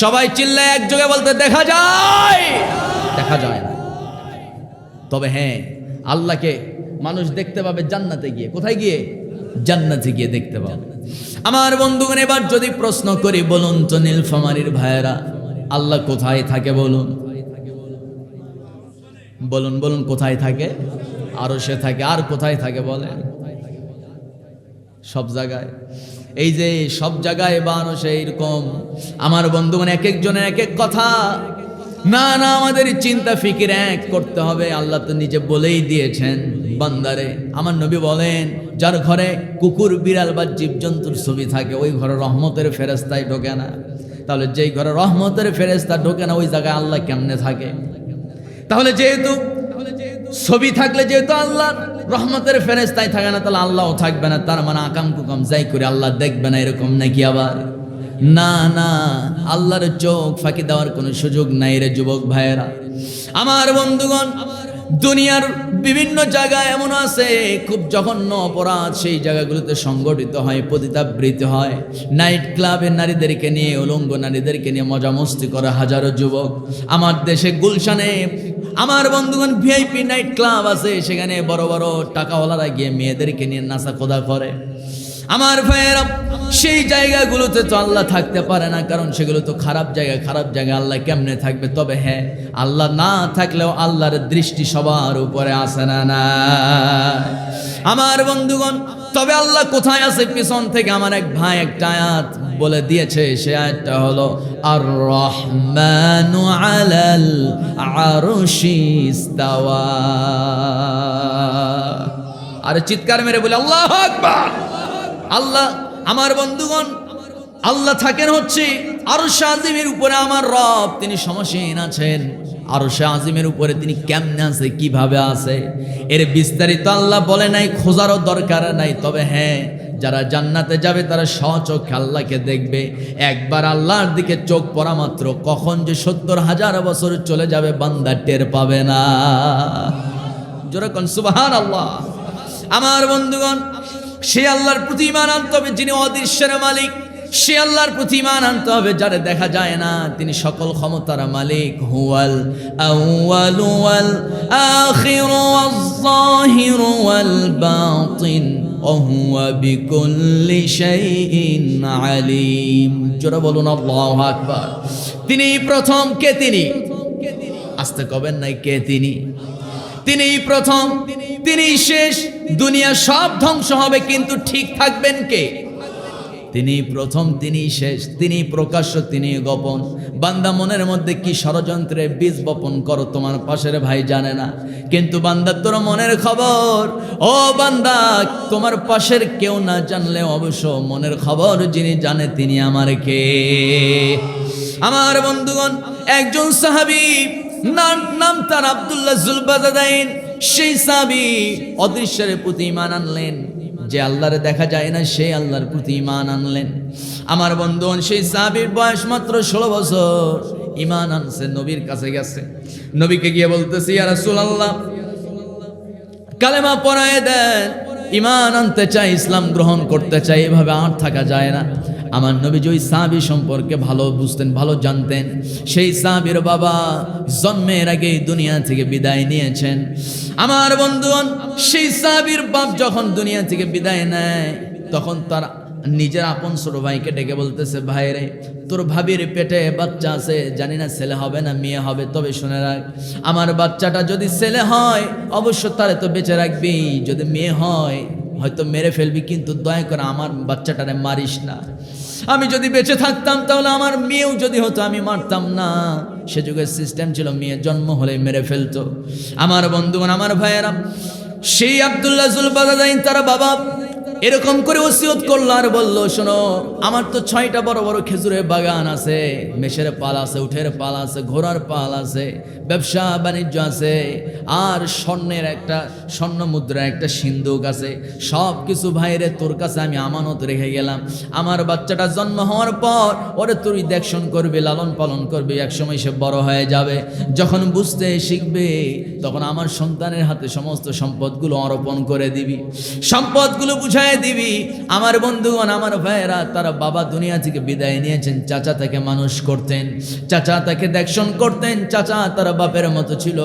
সবাই চিল্লায় একযোগে বলতে দেখা যায়? দেখা যায় না। তবে হ্যাঁ, আল্লাহকে মানুষ দেখতে পাবে জান্নাতে গিয়ে। কোথায় গিয়ে? জান্নাতে গিয়ে দেখতে পাবে। আমার বন্ধুগণ, এবার যদি প্রশ্ন করি, বলুন তো নীলফামারীর ভাইয়েরা, আল্লাহ কোথায় থাকে বলুন? বলুন বলুন, কোথায় থাকে? আরশে থাকে। আর কোথায় থাকে বলেন? সব জায়গায়। এই যে সব জায়গায় বা আরশে এরকম, আমার বন্ধুগণ এক একজনের এক এক কথা। না না, আমাদের চিন্তা ফিকির এক করতে হবে। আল্লাহ তো নিজে বলেই দিয়েছেন, বান্দারে, আমার নবী বলেন, যার ঘরে কুকুর বিড়াল বা জীবজন্তুর ছবি থাকে ওই ঘরে রহমতের ফেরেশতাই ঢোকে না। তাহলে যেই ঘরে রহমতের ফেরেশতা ঢোকে না ওই জায়গায় আল্লাহ কেমনে থাকে? তাহলে যেহেতু ছবি থাকলে যেহেতু আল্লাহ রহমতের ফেরেশতাই থাকে না, তাহলে আল্লাহও থাকবে না। তার মানে আকাম কুকাম যাই করে আল্লাহ দেখবে না, এরকম নাকি? আবার না না, আল্লাহর চোখ ফাঁকি দেওয়ার কোনো সুযোগ নাই রে যুবক ভাইয়েরা। আমার বন্ধুগণ, দুনিয়ার বিভিন্ন জায়গায় এমন আছে খুব জঘন্য অপরাধ, সেই জায়গাগুলোতে সংগঠিত হয়, পতিতাবৃত্তি হয়। নাইট ক্লাবে নারীদেরকে নিয়ে, উলঙ্গ নারীদেরকে নিয়ে মজা মস্তি করে হাজারো যুবক। আমার দেশে গুলশানে আমার বন্ধুগণ ভিআইপি নাইট ক্লাব আছে, সেখানে বড় বড় টাকাওয়ালারা গিয়ে মেয়েদেরকে নিয়ে নাচা খোদা করে। আমার ভাইয়েরা, সেই জায়গাগুলোতে তো আল্লাহ থাকতে পারে না, কারণ সেগুলো তো খারাপ জায়গা। খারাপ জায়গায় আল্লাহ কেমনে থাকবে? তবে হ্যাঁ, আল্লাহ না থাকলেও আল্লাহর দৃষ্টি সবার উপরে আসে না না আমার বন্ধুগণ। তবে আল্লাহ কোথায় আছে? পিছন থেকে আমার এক ভাই একটা আয়াত বলে দিয়েছে, সে আয়াতটা হলো আর রহমানু আলাল আরশি ইস্তাওয়া। আরে চিৎকার মেরে বলে আল্লাহু আকবার। আল্লাহ, আমার বন্ধুগণ, আল্লাহ থাকেন হচ্ছে আরশে আজিমের উপরে। আমার রব তিনি সমসীন আছেন। আরশে আজিমের উপরে তিনি কেমনে আছে, কিভাবে আছে, এর বিস্তারিত আল্লাহ বলে নাই, খোঁজারও দরকার নাই। তবে হ্যাঁ, যারা জান্নাতে যাবে তারা স্বচক্ষে আল্লাহকে দেখবে। একবার আল্লাহর দিকে চোখ পড়া মাত্র কখন যে 70,000 বছর চলে যাবে বান্দা টের পাবে না। জোরে কোন সুবহানাল্লাহ। আমার বন্ধুগণ, সে আল্লাহর প্রতি ঈমান আনতে হবে যিনি অদৃশ্যের মালিক। সে আল্লাহর প্রতি ঈমান আনতে হবে যারে দেখা যায় না, তিনি সকল ক্ষমতার মালিক। হুয়াল আউয়ালু ওয়াল আখিরু ওয়াজ যাহিরু ওয়াল বাতিন ওয়া হুয়া বিকুল্লি শাইইন আলিম। জোরে বলুন আল্লাহু আকবার। তিনি প্রথম। কে তিনি? আস্তে কবেন নাই, কে তিনি? তিনি প্রথম, তিনি শেষ। দুনিয়া সব ধ্বংস হবে, কিন্তু ঠিক থাকবেন কে? তিনি প্রথম, তিনি শেষ, তিনি প্রকাশ্য, তিনি গোপন। বান্দা মনের মধ্যে কি ষড়যন্ত্রে বীজ বপন করো তোমার পাশের ভাই জানে না, কিন্তু বান্দা তোর মনের খবর, ও বান্দা, তোমার পাশের কেউ না জানলে অবশ্য মনের খবর যিনি জানে তিনি আমার কে? আমার বন্ধুগণ, একজন সাহাবী, নাম তার আব্দুল্লাহ জুলবাদাইন। সেই সাহাবী অদৃশ্যের প্রতি ঈমান আনলেন। যে আল্লাহরে দেখা যায় না সেই আল্লাহর প্রতি ঈমান আনলেন। আমার বন্ধুগণ, সেই সাহাবীর বয়স মাত্র 16 বছর। ঈমান আনছে, নবীর কাছে গেছে, নবীকে গিয়ে বলতেছে, ইয়া রাসূলুল্লাহ, কালেমা পড়ায় দেন, ঈমান আনতে চাই, ইসলাম গ্রহণ করতে চাই। এভাবে আর থাকা যায় না। আমার নবীজি ওই সাহাবী সম্পর্কে ভালো বুঝতেন, ভালো জানতেন। সেই সাহাবীর বাবা জন্মের আগে দুনিয়া থেকে বিদায় নিয়েছেন। আমার বন্ধুগণ, সেই সাহাবীর বাপ যখন দুনিয়া থেকে বিদায় নেয়, তখন তার নিজের আপন ছোট ভাইকে ডেকে বলতেছে, ভাই রে, তোর ভাবির পেটে বাচ্চা আছে, জানি না ছেলে হবে না মেয়ে হবে, তবে শুনে রাখ, আমার বাচ্চাটা যদি ছেলে হয় অবশ্য তারে তো বেঁচে রাখবি, যদি মেয়ে হয় হয়তো মেরে ফেলবি, কিন্তু দয়া করে আমার বাচ্চাটারে মারিস না। আমি যদি বেঁচে থাকতাম তাহলে আমার মেয়েও যদি হতো আমি মারতাম না। সে যুগের সিস্টেম ছিল মেয়ে জন্ম হলে মেরে ফেলতো। আমার বন্ধুগণ, আমার ভাইয়েরা, সেই আব্দুল্লাহ জুলবাজাদাইন তার বাবা এরকম করে ওসিয়ত করলো আর বলল, শোনো, আমার তো 6টা বড় বড় খেজুরের বাগান আছে, মেষের পাল আছে, উটের পাল আছে, ঘোড়ার পাল আছে, ব্যবসা বাণিজ্য আছে, আর স্বর্ণ মুদ্রা একটা সিন্ধুক আছে, সব কিছু ভাইরে তোর কাছে আমি আমানত রেখে গেলাম। আমার বাচ্চাটা জন্ম হওয়ার পর ওরে তুই দেখশন করবি, লালন পালন করবি, একসময় সে বড় হয়ে যাবে, যখন বুঝতে শিখবে তখন আমার সন্তানের হাতে সমস্ত সম্পদগুলো অর্পণ করে দিবি, সম্পদগুলো বুঝায় দিবি। আমার বন্ধুগণ, আমার ভাইয়েরা, তারা বাবা দুনিয়া থেকে বিদায় নিয়েছেন, চাচা তাকে মানুষ করতেন, চাচা তাকে দেখশন করতেন, চাচা তার বাপের মতো ছিল।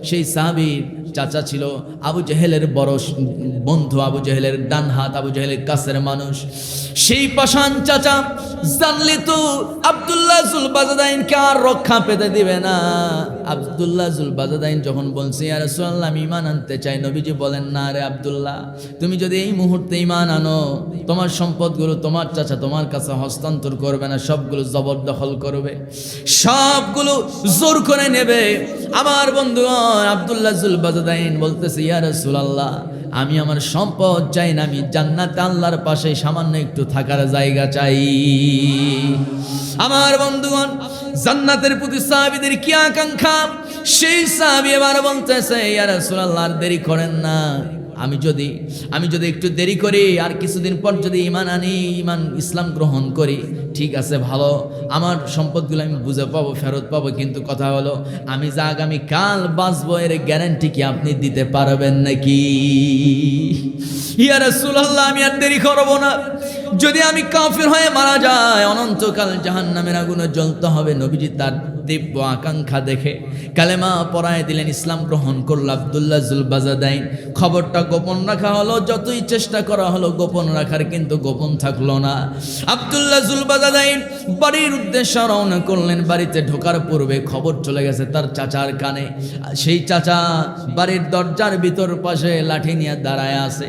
সেই সাহাবীর চাচা ছিল আবু জেহেলের বড় বন্ধু, আবু জেহেলের ডান হাত, আবু জেহেলের কাছের মানুষ। সেই পাষাণ চাচা জানলে তো আব্দুল্লাহ জুলবাজাদাইনকে আর রক্ষা পেতে দিবে না। আব্দুল্লাহ জুলবাজাদাইন যখন বলছে, ইয়া রাসূলুল্লাহ, আমি ঈমান আনতে চাই, নবীজি বলেন, না রে আব্দুল্লাহ, তুমি যদি এই মুহূর্তে ঈমান আনো, তোমার সম্পদগুলো তোমার চাচা তোমার কাছে হস্তান্তর করবে না, সবগুলো জবরদখল করবে, সবগুলো জোর করে নেবে। আমার বন্ধু আব্দুল্লাহ জুলবাজাদাইন বলতেছে, ইয়া রাসূলুল্লাহ, আমি আমার সম্পদ চাই না, আমি জান্নাতে আল্লাহর পাশে সামান্য একটু থাকার জায়গা চাই। আমার বন্ধুগণ, জান্নাতের প্রতি সাহাবীদের কি আকাঙ্ক্ষা! সেই সাহাবী এবার বলতেছে, ইয়া রাসূলুল্লাহ, আর দেরি করেন না, আমি যদি একটু দেরি করি, আর কিছুদিন পর যদি ঈমান আনি, ইসলাম গ্রহণ করি, ঠিক আছে, ভালো, আমার সম্পদগুলো আমি বুঝে পাবো, ফেরত পাবো, কিন্তু কথা হলো, আমি যা আগামী কাল বাঁচবো এর গ্যারান্টি কি আপনি দিতে পারবেন নাকি? ইয়া রাসূলুল্লাহ, আমি আর দেরি করব না, যদি আমি কাফির হয়ে মারা যাই, অনন্তকাল জাহান্নামের আগুনে জ্বলতে হবে। নবীজি তার দিব্য আকাঙ্ক্ষা দেখে কালেমা পড়ায় দিলেন, ইসলাম গ্রহণ করল আব্দুল্লাহ জুলবাজাদাইন। খবরটা গোপন রাখা হলো, যতই চেষ্টা করা হলো গোপন রাখার, কিন্তু গোপন থাকলো না। আব্দুল্লাহ জুলবাজাদাইন বাড়ির উদ্দেশ্যে রওনা করলেন। বাড়িতে ঢোকার পূর্বে খবর চলে গেছে তার চাচার কানে। সেই চাচা বাড়ির দরজার ভিতর পাশে লাঠি নিয়ে দাঁড়ায় আছে।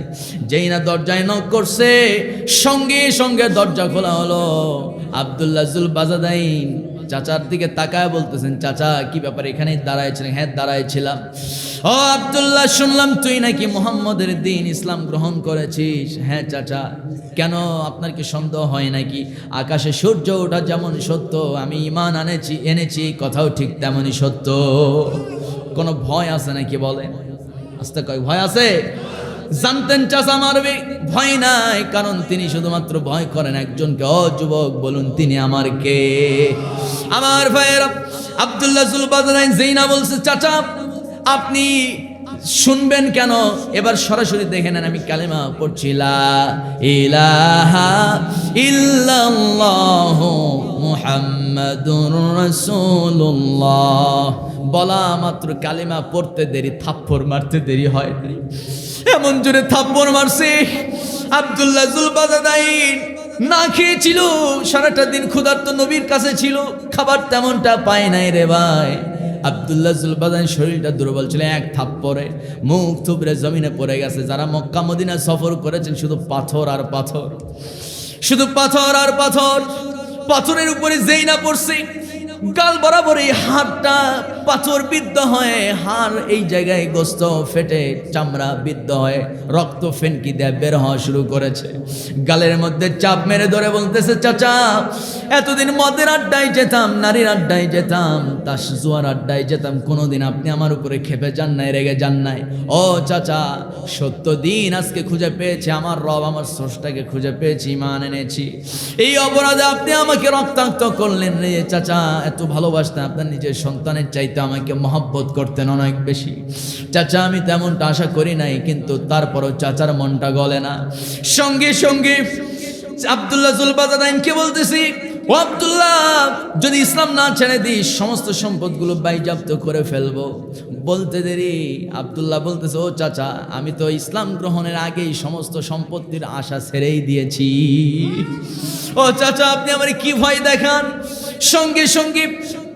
যেই না দরজায় নক করছে, সঙ্গে সঙ্গে দরজা খোলা হলো। আব্দুল্লাহ জুলবাজাদাইন চাচার দিকে তাকায় বলতেছেন, চাচা, কি ব্যাপার, এখানেই দাঁড়াইছিলেন? হ্যাঁ, দাঁড়াইছিলাম। ও আব্দুল্লাহ, শুনলাম তুই নাকি মুহাম্মদের দিন ইসলাম গ্রহণ করেছিস। হ্যাঁ চাচা। কেন, আপনার কি সন্দেহ হয় নাকি? আকাশে সূর্য ওঠা যেমন সত্য, আমি ঈমান এনেছি, কথাও ঠিক তেমনই সত্য। কোনো ভয় আছে নাকি বলেন? আস্তে কয়, ভয় আছে? জানতেন চাচা মারবে? ভয় নাই, কারণ তিনি শুধুমাত্র ভয় করেন একজনকে। ও যুবক, বলুন তিনি আমার কে? আমার ভাইয়েরা, আব্দুল্লাহ জুলবাজাদাইন যেই না বলছে, চাচা আপনি শুনবেন কেন, এবার সরাসরি দেখে নেন, আমি কালেমা পড়ছি, লা ইলাহা ইল্লাল্লাহু মুহাম্মাদুর রাসূলুল্লাহ বলা মাত্র কালেমা পড়তে দেরি, থাপ্পড় মারতে দেরি হয়। এমন জোরে থাপ্পড় মারছে, আব্দুল্লাহ জুলবাজাদাইন না খেয়েছিল, সারাটা দিন ক্ষুধার্ত, নবীর কাছে ছিল, খাবার তেমনটা পায় নাই রে ভাই। আব্দুল্লাহ জুলবাজাদাইন শরীরটা দুর্বল ছিল, এক থাপ্পড়ে মুখ থুবড়ে জমিনে পড়ে গেছে। যারা মক্কা মদিনা সফর করেছেন, শুধু পাথর আর পাথর, শুধু পাথর আর পাথর। পাথরের উপরে যেই না পড়ছে, গাল বরাবর এই হাড়টা পাথর বিদ্ধ হয়ে, হাড় এই জায়গায় গোস্ত ফেটে চামড়া বিদ্ধ হয়ে রক্ত ফেনকি দিয়ে বের হওয়া শুরু করেছে। গালের মধ্যে চাপ মেরে ধরে বলতেছে, চাচা এতদিন মদের আড্ডায় যেতাম, নারীর আড্ডায় যেতাম, তাস জুয়ার আড্ডায় যেতাম, কোনোদিন আপনি আমার উপরে খেপে যান নাই, রেগে যান নাই। ও চাচা, সত্য দিন আজকে খুঁজে পেয়েছে, আমার রব, আমার স্রষ্টাকে খুঁজে পেয়েছি, ঈমান এনেছি। এই অপরাধে আপনি আমাকে রক্তাক্ত করলেন রে চাচা। এত ভালোবাসতেন, আপনার নিজের সন্তানের চাইতে আমাকে মহব্বত করতেন অনেক বেশি। চাচা আমি তেমনটা আশা করি নাই, কিন্তু তারপরও চাচার মনটা গলে না। সঙ্গে সঙ্গে আব্দুল্লাহ জুলবাজাদাইনকে বলতেছি, ও আব্দুল্লাহ, যদি ইসলাম না ছেড়ে দিস, সমস্ত সম্পদগুলো বাইজাপ্ত করে ফেলবো। বলতে দেরি আব্দুল্লাহ বলতেছে, ও চাচা, আমি তো ইসলাম গ্রহণের আগেই সমস্ত সম্পত্তির আশা ছেড়েই দিয়েছি। ও চাচা, আপনি আমার কি ভয় দেখান? সঙ্গে সঙ্গে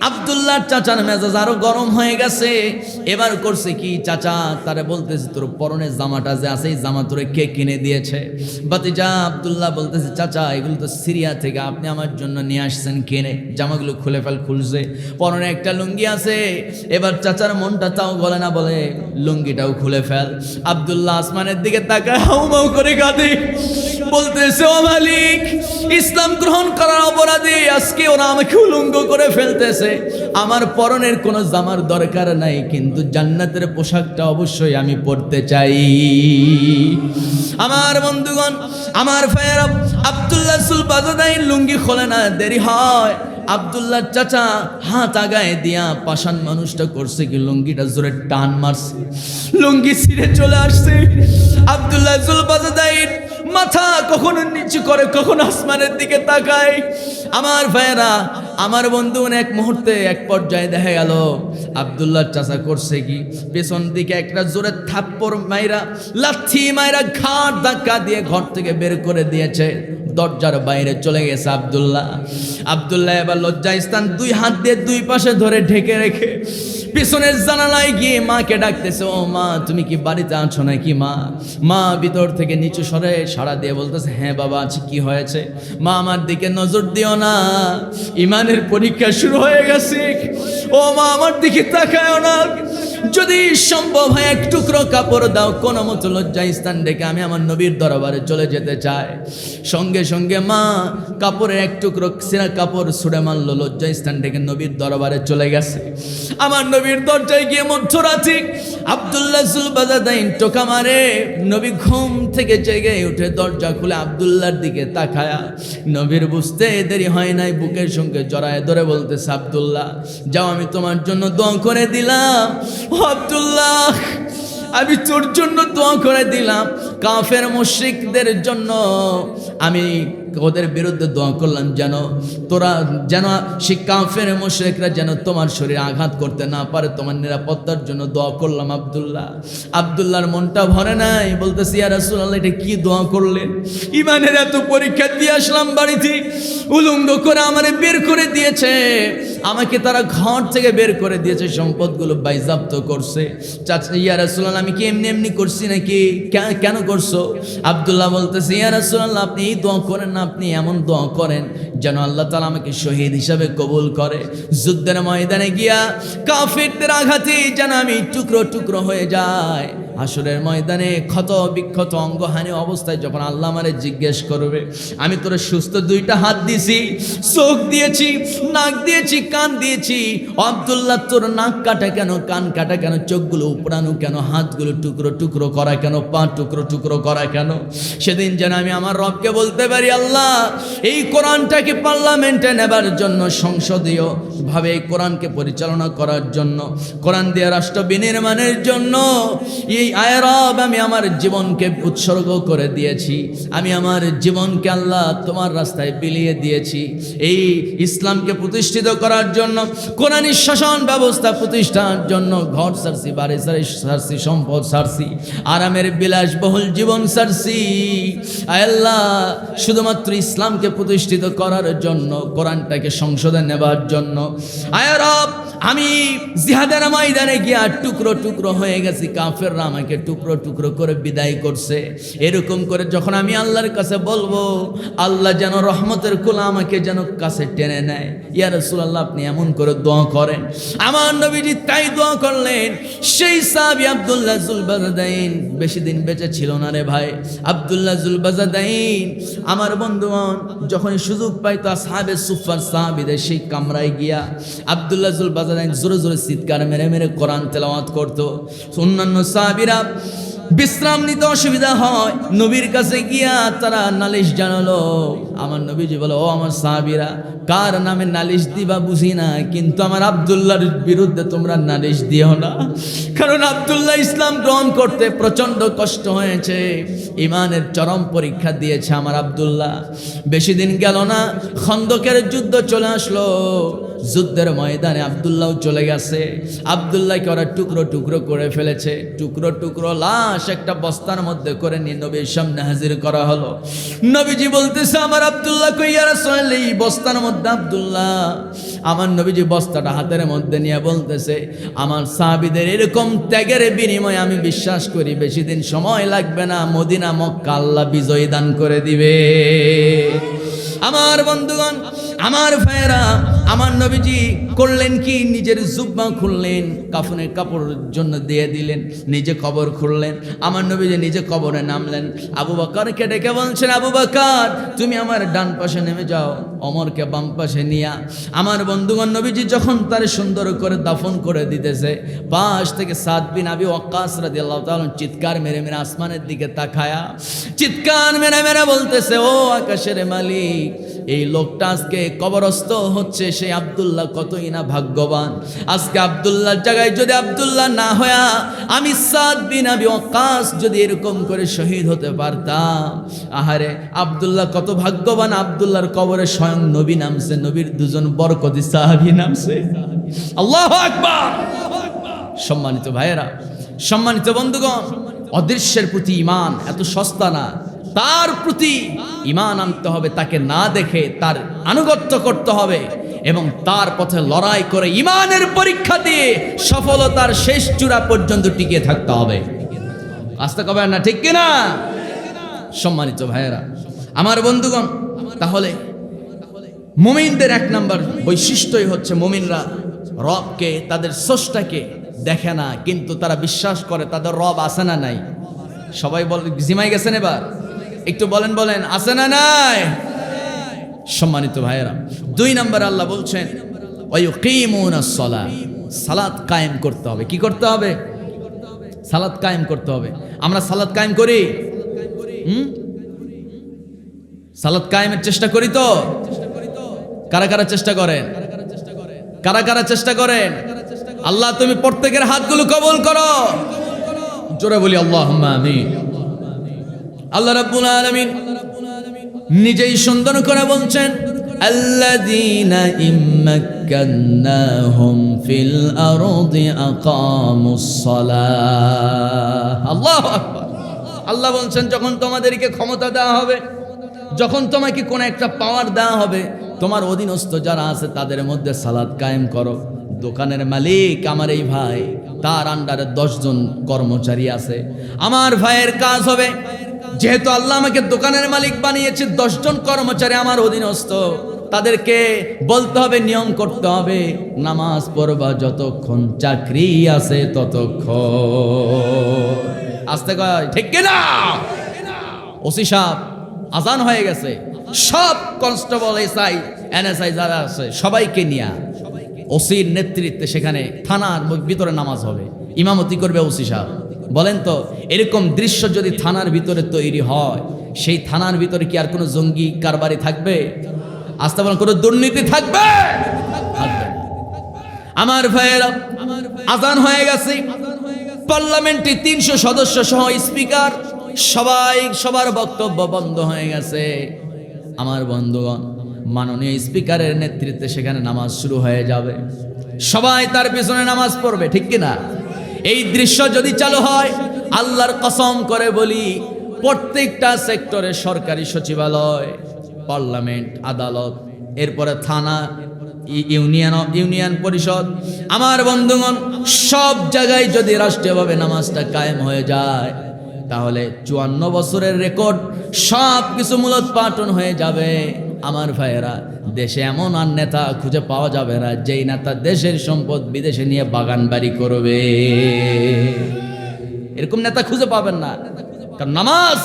আব্দুল্লাহর চাচার মেজাজ আরো গরম হয়ে গেছে। এবার করছে কি, চাচা তারে বলতেছে তোর পরনের জামাটা যে আছে এই জামা তোরে কে কিনে দিয়েছে? ভাতিজা আব্দুল্লাহ বলতেছে চাচা এগুলো তো সিরিয়া থেকে আপনি আমার জন্য নিয়ে আসছেন কিনে। জামাগুলো খুলছে, পরনে একটা লুঙ্গি আছে। এবার চাচার মনটা তাও গলে না, বলে লুঙ্গিটাও খুলে ফেল। আব্দুল্লাহ আসমানের দিকে তাকায় হাউমাউ করে কাঁদে, বলতেছে ও মালিক, ইসলাম গ্রহণ করার অপরাধে আজকে ওরা আমাকে উলঙ্গ করে ফেলতেছে। আমার পরনের কোনো জামার দরকার নাই, কিন্তু জান্নাতের পোশাকটা অবশ্যই আমি পরতে চাই। আমার বন্ধুগণ, আমার ভাইয়েরা, আব্দুল্লাহ সুলবাজাদাইন লুঙ্গি খোলে না, দেরি হয়। আব্দুল্লাহ চাচা হাত আগায় দিয়া পাষাণ মানুষটা করছে কি, লুঙ্গিটা জোরে টান মারছে, লুঙ্গি ছিঁড়ে চলে আসছে। আব্দুল্লাহ সুলবাজাদাইন মাথা কখনো নিচু করে, কখনো আসমানের দিকে তাকায়। আমার ভাইয়েরা, আমার বন্ধু এক মুহূর্তে এক পর্যায়ে দেখা গেল আব্দুল্লাহ চাচা করছে কি, পেছন দিকে একটা জোরে থাপ্পড় মাইরা, লাথি মাইরা, ঘাট ধাক্কা দিয়ে ঘর থেকে বের করে দিয়েছে। দরজার বাইরে চলে গেছে আব্দুল্লাহ এবার লজ্জায় স্থান দুই হাত দিয়ে দুই পাশে ধরে ঢেকে রেখে পিছনের জানালায় গিয়ে মাকে ডাকতেছে, ও মা তুমি কি বাড়িতে আছো নাকি? মা ভিতর থেকে নিচু সরে সাড়া দিয়ে বলতেছে, হ্যাঁ বাবা আছি, কি হয়েছে? মা আমার দিকে নজর দিও না, ইমানের পরীক্ষা শুরু হয়ে গেছে। ও মা আমার দিকে তাকায়ও না, যদি সম্ভব হয় এক টুকরো কাপড় দাও, কোনো মতো লজ্জায় স্থান ডেকে আমি আমার নবীর দরবারে চলে যেতে চাই। সঙ্গে সঙ্গে মা কাপড়ের এক টুকরো ছিঁড়া কাপড় ছুঁড়ে মারলো, লজ্জায় স্থান ডেকে নবীর দরবারে চলে গেছে। আমার নবীর দরজায় গিয়ে মধ্যরাতে আব্দুল্লাহ সুলবাজাদাইন টোকা মারে। নবী ঘুম থেকে জেগে উঠে দরজা খুলে আব্দুল্লাহর দিকে তাকায়া, নবীর বুঝতে দেরি হয় নাই, বুকের সঙ্গে জড়ায় ধরে বলতেছে, আব্দুল্লাহ যাও, আমি তোমার জন্য দোয়া করে দিলাম। ও আব্দুল্লাহ, আমি তোর জন্য দোয়া করে দিলাম। কাফের মুশরিকদের জন্য আমি ওদের বিরুদ্ধে দোয়া করলাম, যেন সেই কাফের মুশরিকরা যেন তোমার শরীরে আঘাত করতে না পারে, তোমার নিরাপত্তার জন্য দোয়া করলাম। আব্দুল্লাহর মনটা ভরে নাই, বলতেছি ইয়া রাসূলুল্লাহ এটা কি দোয়া করলেন? ইমানের এত পরীক্ষা দিয়ে আসলাম বাড়িতে, উলঙ্গ করে আমারে বের করে দিয়েছে, আমাকে তারা ঘর থেকে বের করে দিয়েছে, সম্পদগুলো বাইজাপ্ত করছে। চাচা ইয়া রাসূলুল্লাহ আমি কি এমনি করছি নাকি? কেন করছো? আব্দুল্লাহ বলতেছে ইয়া রাসূলুল্লাহ আপনি এই দোয়া করেন না, আপনি এমন দোয়া করেন যেন আল্লাহ তাআলা আমাকে শহীদ হিসাবে কবুল করে। যুদ্ধের ময়দানে গিয়া কাফেরদের আঘাতে যেন আমি টুকরো টুকরো হয়ে যায়। হাসরের ময়দানে ক্ষত বিক্ষত অঙ্গহানি অবস্থায় যখন আল্লাহ আমারে জিজ্ঞেস করবে, আমি তোর সুস্থ দুইটা হাত দিয়েছি, চোখ দিয়েছি, নাক দিয়েছি, কান দিয়েছি, আব্দুল্লাহ তোর নাক কাটা কেন, কান কাটা কেন, চোখগুলো উপড়ানো কেন, হাতগুলো টুকরো টুকরো করা কেন, পা টুকরো টুকরো করা কেন? সেদিন যেন আমি আমার রবকে বলতে পারি, আল্লাহ এই কোরআনটাকে পার্লামেন্টে নেবার জন্য, সংসদীয় ভাবে এই কোরআনকে পরিচালনা করার জন্য, কোরআন দিয়ে রাষ্ট্র বিনির্মাণের জন্য এই আয়রব আমি আমার জীবনকে উৎসর্গ করে দিয়েছি। আমি আমার জীবনকে আল্লাহ তোমার রাস্তায় বিলিয়ে দিয়েছি এই ইসলামকে প্রতিষ্ঠিত করার জন্য, কোরআনী শাসন ব্যবস্থা প্রতিষ্ঠার জন্য। ঘর ছাড়ছি, বাড়ি ছাড়ছি, সম্পদ ছাড়ছি, আরামের বিলাসবহুল জীবন ছাড়ছি, আল্লাহ শুধুমাত্র ইসলামকে প্রতিষ্ঠিত করার জন্য, কোরআনটাকে সংসদে নেবার জন্য। আয়রব আমি জিহাদের ময়দানে গিয়া টুকরো টুকরো হয়ে গেছি, কাফেররা আমাকে টুকরো টুকরো করে বিদায় করছে। এরকম করে যখন আমি আল্লাহর কাছে বলবো, আল্লাহ যেন রহমতের কুলা আমাকে যেন কাছে টেনে নেয়। ইয়া রাসূলুল্লাহ আপনি এমন করে দোয়া করেন। আমার নবীজি তাই দোয়া করলেন। সেই সাহাবী আব্দুল্লাহ জুলবাজাদাইন বেশি দিন বেঁচে ছিল না রে ভাই। আব্দুল্লাহ জুলবাজাদাইন আমার বন্ধুগণ যখন সুযোগ পাইতো আসহাবে সুফার সাহাবীদের সেই কামরায় গিয়া আব্দুল্লাহ জুলবাজাদাইন জোরে জোরে চিৎকার মেরে মেরে কোরআন তেলাওয়াত করতো। অন্যান্য সাহাবীরা বিশ্রাম নিতে অসুবিধা হয়, নবীর কাছে গিয়া তারা নালিশ জানালো। আমার নবীজি বলে, ও আমার সাহাবীরা, কার নামে নালিশ দিবা বুঝি না, কিন্তু আমার আব্দুল্লাহর বিরুদ্ধে তোমরা নালিশ দিও না, কারণ আব্দুল্লাহ ইসলাম গ্রহণ করতে প্রচন্ড কষ্ট হয়েছে, ইমানের চরম পরীক্ষা দিয়েছে আমার আব্দুল্লাহ। বেশি দিন গেল না, খন্দকের যুদ্ধ চলে আসলো। যুদ্ধের ময়দানে আব্দুল্লাহ চলে গেছে। আব্দুল্লাহকে ওরা টুকরো টুকরো করে ফেলেছে, টুকরো টুকরো লাশ একটা বস্তার মধ্যে করে নিয়ে নবীর সামনে হাজির করা হলো। নবীজি বলতেছে, আমার আব্দুল্লাহ কই? ইয়া রাসূলুল্লাহ এই বস্তার মধ্যে আব্দুল্লাহ। আমার নবীজি বস্তাটা হাতের মধ্যে নিয়ে বলতেছে, আমার সাহাবীদের এরকম ত্যাগের বিনিময়ে আমি বিশ্বাস করি বেশি দিন সময় লাগবে না, মদিনা মক্কা আল্লাহ বিজয় দান করে দিবে। আমার বন্ধুগণ, আমার ভাইয়েরা, আমার নবীজি করলেন কি, নিজের জুব্বা খুললেন, কাফনের কাপড়ের জন্য দিয়ে দিলেন, নিজে কবর খুললেন। আমার নবীজি নিজে কবরে নামলেন। আবু বকরকে ডেকে বলছেন, আবু বকর তুমি আমার ডান পাশে নেমে যাও, ওমরকে বাম পাশে নিয়া। আমার বন্ধুগণ, নবীজি যখন তার সুন্দর করে দাফন করে দিতেছে, পাশ থেকে সাদ বিন আবি ওয়াক্কাস রাদিয়াল্লাহু তাআলা চিৎকার মেরে মেরে আসমানের দিকে তাকায়া চিৎকার মেরে মেরে বলতেছে, ও আকাশের মালিক, এই লোকটা আজকে কবরস্থ হচ্ছে, সেই আব্দুল্লাহ কতই না ভাগ্যবান। আজকে আব্দুল্লাহর জায়গায় যদি আব্দুল্লাহ না হয়া আমি সাদ বিন আবি ওয়াক্কাস যদি এরকম করে শহীদ হতে পারতাম, আহারে আব্দুল্লাহ কত ভাগ্যবান। আব্দুল্লাহর কবরে স্বয়ং নবী নামছে, নবীর দুজন বরকতি সাহাবী নামছে। আল্লাহু আকবার। সম্মানিত ভাইয়েরা, সম্মানিত বন্ধুগণ, অদৃশ্যের প্রতি ঈমান এত সস্তা না, তার প্রতি ঈমান আনতে হবে, তাকে না দেখে তার আনুগত্য করতে হবে এবং তার পথে লড়াই করে ঈমানের পরীক্ষা দিয়ে সফলতার শেষ চূড়া পর্যন্ত টিকে থাকতে হবে। আস্তে কবে না, ঠিক কিনা? সম্মানিত ভাইয়েরা, আমার বন্ধুগণ, তাহলে মুমিনদের এক নম্বর বৈশিষ্ট্যই হচ্ছে মুমিনরা রবকে, তাদের স্রষ্টাকে দেখে না, কিন্তু তারা বিশ্বাস করে তাদের রব আছে না নাই। সবাই বল, জিমাই গেছেন এবার? একটু বলেন বলেন, আছে না নাই? সম্মানিত ভাইয়েরা, দুই নম্বর আল্লাহ বলছেন ওয়ায়ুকিমুনাস সালাহ, সালাত কায়েম করতে হবে। কি করতে হবে? সালাত কায়েম করতে হবে। আমরা সালাত কায়েম করি? সালাত কায়েমের চেষ্টা করি তো? কারা কারা চেষ্টা করেন? কারা কারা চেষ্টা করেন? আল্লাহ তুমি প্রত্যেকের হাতগুলো কবুল করো। জোরে বলি আল্লাহুম্মা আমিন। আল্লাহ রাব্বুল আলামিন নিজেই সুন্দর করে বলছেন, আল্লাযীনা ইম্মাক্কান্নাহুম ফিল আরদি আকামুস সালাহ। আল্লাহু আকবার। আল্লাহ বলছেন, যখন তোমাদেরকে ক্ষমতা দেওয়া হবে, যখন তোমাকে কোন একটা পাওয়ার দেওয়া হবে, তোমার অধীনস্থ যারা আছে তাদের মধ্যে সালাত কায়েম করো। দোকানের মালিক আমার এই ভাই, তার আন্ডারে 10 জন কর্মচারী আছে। আমার ভাইয়ের কাজ হবে, যেহেতু আল্লাহ আমাকে দোকানের মালিক বানিয়েছে, 10 জন কর্মচারী আমার অধীনস্থ, তাদেরকে বলতে হবে, নিয়ম করতে হবে, নামাজ পড়বা যতক্ষণ চাকরি আছে ততক্ষণ। আস্তে কয়, ঠিক কিনা? ওসি সাহেব, আজান হয়ে গেছে, সব কনস্টেবল, এসআই, এনএসআই যারা আছে সবাইকে নিয়ে ওসির নেতৃত্বে সেখানে থানার ভিতরে নামাজ হবে, ইমামতি করবে ওসি সাহেব। বলেন তো, এরকম দৃশ্য যদি থানার ভিতরে তৈরি হয়, সেই থানার ভিতরে কি আর কোনো জঙ্গি কারবারি থাকবে? আস্তে বলেন, কোনো দুর্নীতি থাকবে? থাকবে। আমার ভাইয়েরা, আজান হয়ে গেছে, পার্লামেন্টে 300 সদস্য সহ স্পিকার সবাই, সবার বক্তব্য বন্ধ হয়ে গেছে। আমার বন্ধুগণ, মাননীয় স্পিকারের নেতৃত্বে সেখানে নামাজ শুরু হয়ে যাবে, সবাই তার পিছনে নামাজ পড়বে, ঠিক কিনা? এই দৃশ্য যদি চালু হয়, আল্লাহর কসম করে বলি, প্রত্যেকটা সেক্টরে সরকারি সচিবালয়, পার্লামেন্ট, আদালত, এরপরে থানা, ইউনিয়ন পরিষদ, আমার বন্ধুগণ, সব জায়গায় যদি রাষ্ট্রীয়ভাবে নামাজটা কায়েম হয়ে যায়, তাহলে 54 বছরের রেকর্ড সব কিছু মূলোৎপাটন হয়ে যাবে। আমার ভাইয়েরা, দেশে এমন আর নেতা খুঁজে পাওয়া যাবে না যেই নেতা দেশের সম্পদ বিদেশে নিয়ে বাগান বাড়ি করবে। এরকম নেতা খুঁজে পাবেন না, কারণ নামাজ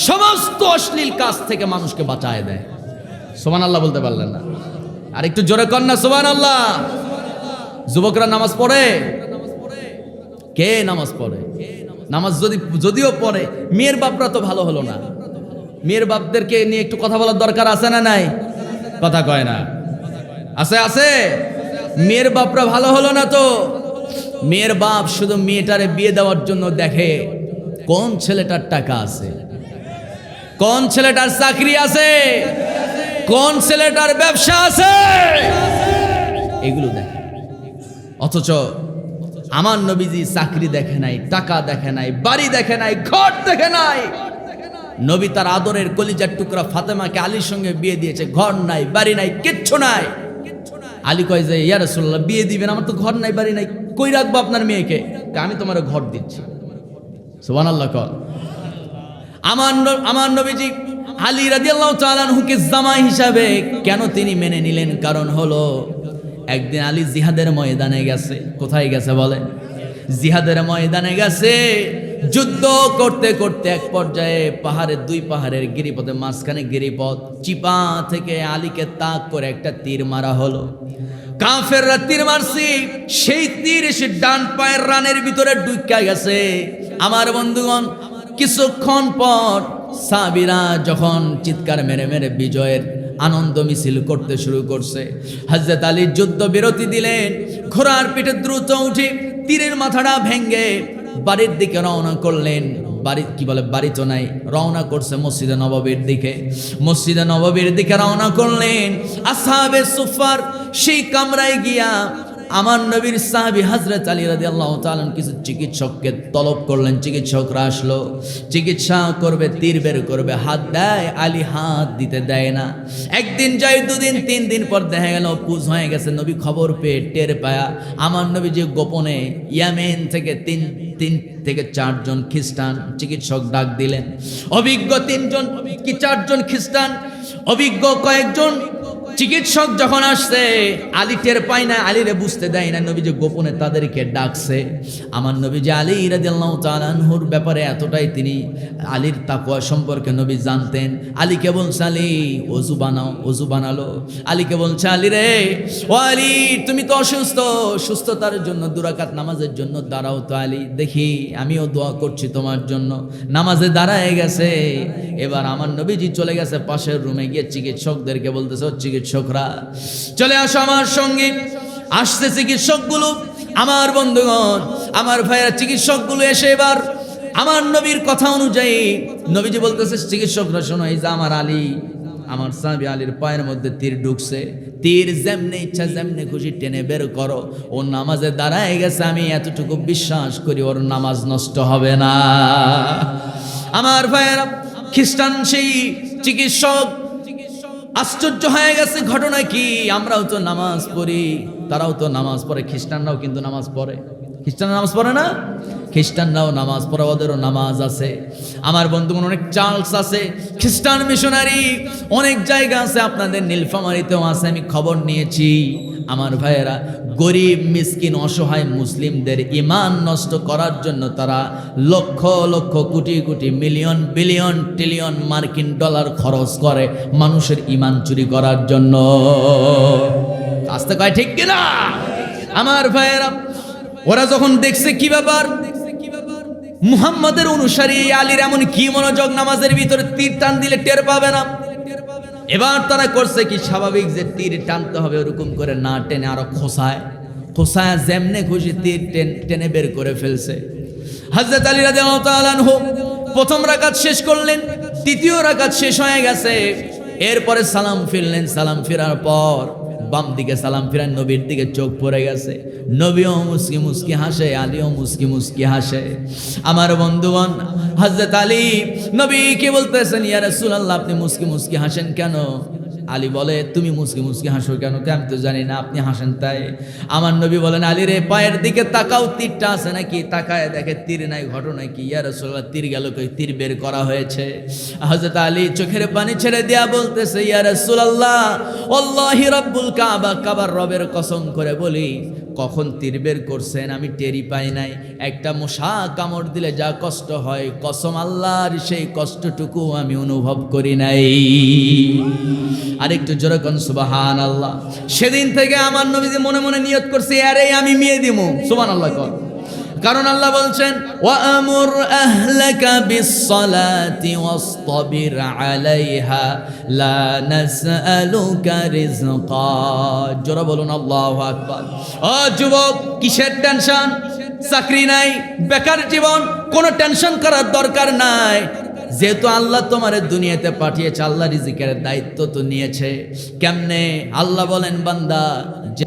সমস্ত অশ্লীল কাজ থেকে মানুষকে বাঁচায় দেয়। সুবহানাল্লাহ বলতে পারলেন না? আর একটু জোরে কর না সুবহানাল্লাহ। যুবকরা নামাজ পড়ে? কে নামাজ পড়ে? নামাজ যদিও পড়ে, মেয়ের বাপরা তো ভালো হলো না। মেয়ের বাপদেরকে নিয়ে একটু কথা বলার দরকার আছে না নাই? কথা কয় না? আছে আছে। মেয়ের বাপরা ভালো হলো না তো। মেয়ের বাপ শুধু মেয়েটারে বিয়ে দেওয়ার জন্য দেখে কোন ছেলেটার টাকা আছে, কোন ছেলেটার চাকরি আছে, কোন ছেলেটার ব্যবসা আছে, এগুলো দেখে। অথচ আমার নবীজি চাকরি দেখে নাই, টাকা দেখে নাই, বাড়ি দেখে নাই, ঘর দেখে নাই। নবী তার আদরের কলিজার টুকরা ফাতেমাকে আলীর সঙ্গে বিয়ে দিয়েছে, ঘর নাই, বাড়ি নাই, কিচ্ছু নাই। আলী কয় যে ইয়া রাসূলুল্লাহ বিয়ে দিবেন, আমার তো ঘর নাই বাড়ি নাই, কই রাখবো আপনার মেয়েকে? আমি তোমার ঘর দিচ্ছি। সুবহানাল্লাহ কর। আমার নবীজি আলী রাদিয়াল্লাহু তাআলা আনহুকে জামাই হিসাবে কেন তিনি মেনে নিলেন? কারণ হলো একদিন আলী জিহাদের ময়দানে গেছে। কোথায় গেছে বলে? জিহাদের ময়দানে গেছে। যুদ্ধ করতে করতে এক পর্যায়ে পাহাড়ের দুই পাহাড়ের গিরিপথে মাঝখানে গিরিপথ চিপা থেকে আলীকে তাক করে একটা তীর মারা হলো। কাফেররা তীর মারছি, সেই তীর এসে ডান পায়ের রানের ভিতরে ঢুইকা গেছে। আমার বন্ধুগণ, কিছুক্ষণ পর সাহাবীরা যখন চিৎকার মেরে মেরে বিজয়ের আনন্দ মিছিল করতে শুরু করছে, হযরত আলী যুদ্ধ বিরতি দিলেন। ঘোড়ার পিঠে দ্রুত উঠে তীরের মাথাটা ভেঙ্গে বাড়ির দিকে রওনা করলেন। বাড়ি তো নাই, রওনা করছে মসজিদে নববীর দিকে। মসজিদে নববীর দিকে রওনা করলেন। আসহাবে সুফার সেই কামরায় গিয়া আমার নবীর সাহাবী হযরত আলী রাদিয়াল্লাহু তাআলা কিছু চিকিৎসককে তলব করলেন। চিকিৎসকরা আসলো, চিকিৎসা করবে, তীর বের করবে, হাত দেয়, আলী হাত দিতে দেয় না। একদিন যায়, দুদিন, 3 দিন পর দেখা গেল পুজ হয়ে গেছে। নবী খবর পেয়ে টের পায়া আমার নবী যে গোপনে ইয়ামেন থেকে 3 থেকে 4 জন খ্রিস্টান চিকিৎসক ডাক দিলেন। অভিজ্ঞ 4 জন খ্রিস্টান, অভিজ্ঞ কয়েকজন চিকিৎসক যখন আসছে, আলী টের পায় না, আলীরে বুঝতে দেয় না। নবী যে গোপনে তাদেরকে ডাকছে। আমার নবী যে আলী রাদিয়াল্লাহু তাআলা আনহুর ব্যাপারে এতটাই তিনি আলীর তাকওয়া সম্পর্কে নবী জানতেন। আলীকে বলছে, আলী ওযু বানাও। ওযু বানালো। আলীকে বলছে, আলী রে, ও আলী তুমি তো অসুস্থ, সুস্থতার জন্য 2 রাকাত নামাজের জন্য দাঁড়াও তো আলী, দেখি আমিও দোয়া করছি তোমার জন্য। নামাজে দাঁড়ায় গেছে। এবার আমার নবীজি চলে গেছে পাশের রুমে গিয়ে চিকিৎসকদেরকে বলতেছে, চিকিৎসকরা চলে আসো আমার সঙ্গে। আসছে চিকিৎসকগুলো, আমার বন্ধুগণ, আমার ভাইয়েরা, চিকিৎসকগুলো এসে এবার আমার নবীর কথা অনুযায়ী নবীজি বলতেছে, চিকিৎসকরা শোনো, এই যে আমার আলী, আমার সাহাবী আলীর পায়ের মধ্যে তীর ঢুকছে। তীর যেমনে ইচ্ছা যেমনে খুশি টেনে বের করো, ও নামাজে দাঁড়ায় গেছে, আমি এতটুকু বিশ্বাস করি ওর নামাজ নষ্ট হবে না। আমার ভাইয়েরা, খ্রিস্টান সেই চিকিৎসক আশ্চর্য হয়ে গেছে। ঘটনা কি? আমরাও তো নামাজ পড়ি, তারাও তো নামাজ পড়ে, খ্রিস্টানরাও কিন্তু নামাজ পড়ে। খ্রিস্টানরা নামাজ পড়ে না? খ্রিস্টানরাও নামাজ পড়ে, ওদেরও নামাজ আছে। আমার বন্ধুগণ, অনেক চার্চ আছে, খ্রিস্টান মিশনারি অনেক জায়গা আছে, আপনাদের নীলফামারীতেও আছে, আমি খবর নিয়েছি। আমার ভাইয়েরা, গরিব মিসকিন অসহায় মুসলিমদের ঈমান নষ্ট করার জন্য তারা lakh lakh crore crore million billion trillion মার্কিন ডলার খরচ করে মানুষের ঈমান চুরি করার জন্য। আস্তে কয় ঠিক কিনা? আমার ভাইয়েরা, ওরা যখন দেখছে কি ব্যাপার, মুহাম্মাদের অনুসারী আলীর এমন কি মনোযোগ, নামাজের ভিতরে তীর টান দিলে টের পাবে না। এবার তারা করছে কি, স্বাভাবিক যে তীর টানতে হবে ওরকম করে না টেনে আরো খোসায় যেমনে খুশি তীর টেনে বের করে ফেলছে। হযরত আলী রাদিয়াল্লাহু তাআলা আনহু প্রথম রাকাত শেষ করলেন, দ্বিতীয় রাকাত শেষ হয়ে গেছে। এরপরে সালাম ফিরলেন। সালাম ফেরার পর বাম দিকে সালাম ফিরান, নবীর দিকে চোখ পড়ে গেছে। নবীও মুস্কি মুস্কি হাসে, আলীও মুস্কি মুস্কি হাসে। আমার বন্ধুগণ, হযরত আলী নবীকে বলতেছেন, ইয়া রাসূলুল্লাহ আপনি মুস্কি মুস্কি হাসেন কেন? আলী বলে, তুমি মুস্কি মুস্কি হাসো কেন? আমি তো জানি না, আপনি হাসেন তাই। আমার নবী বলেন, আলী রে, পায়ের দিকে তাকাও, তীরটা আছে নাকি? তাকায় দেখে তীর নাই। ঘটনা কি? ইয়া রাসূলুল্লাহ তীর গেল কই? তীর বের করা হয়েছে। হযরত আলী চোখের পানি ছেড়ে দেয়া বলতেছে, ইয়া রাসূলুল্লাহ, আল্লাহি রাব্বুল কাবা, কাবার রবের কসম করে বলি, কখন তীর বের করছেন আমি টেরি পাই নাই। একটা মশা কামড় দিলে যা কষ্ট হয়, কসম আল্লাহর, সেই কষ্টটুকু আমি অনুভব করি নাই। আরেকটু জোরে কোন সুবহানাল্লাহ। সেদিন থেকে আমার নবীজি মনে মনে নিয়ত করছে, আরে আমি মেয়ে দিমু। সুবহানাল্লাহ কর। কারণ আল্লাহ বলছেন, ওয়া'মুর আহলাকা বিস-সালাতি ওয়াসতাবির আলাইহা লা নাসআলুকা রিজকা। জোরে বলুন আল্লাহু আকবার। ও যুবক, কিসের টেনশন? চাকরি নাই, বেকার জীবন, কোনো টেনশন করার দরকার নাই। যেহেতু আল্লাহ তোমার দুনিয়াতে পাঠিয়েছে, আল্লাহ রিজিকের দায়িত্ব তো নিয়েছে। কেমনে? আল্লাহ বলেন, বান্দা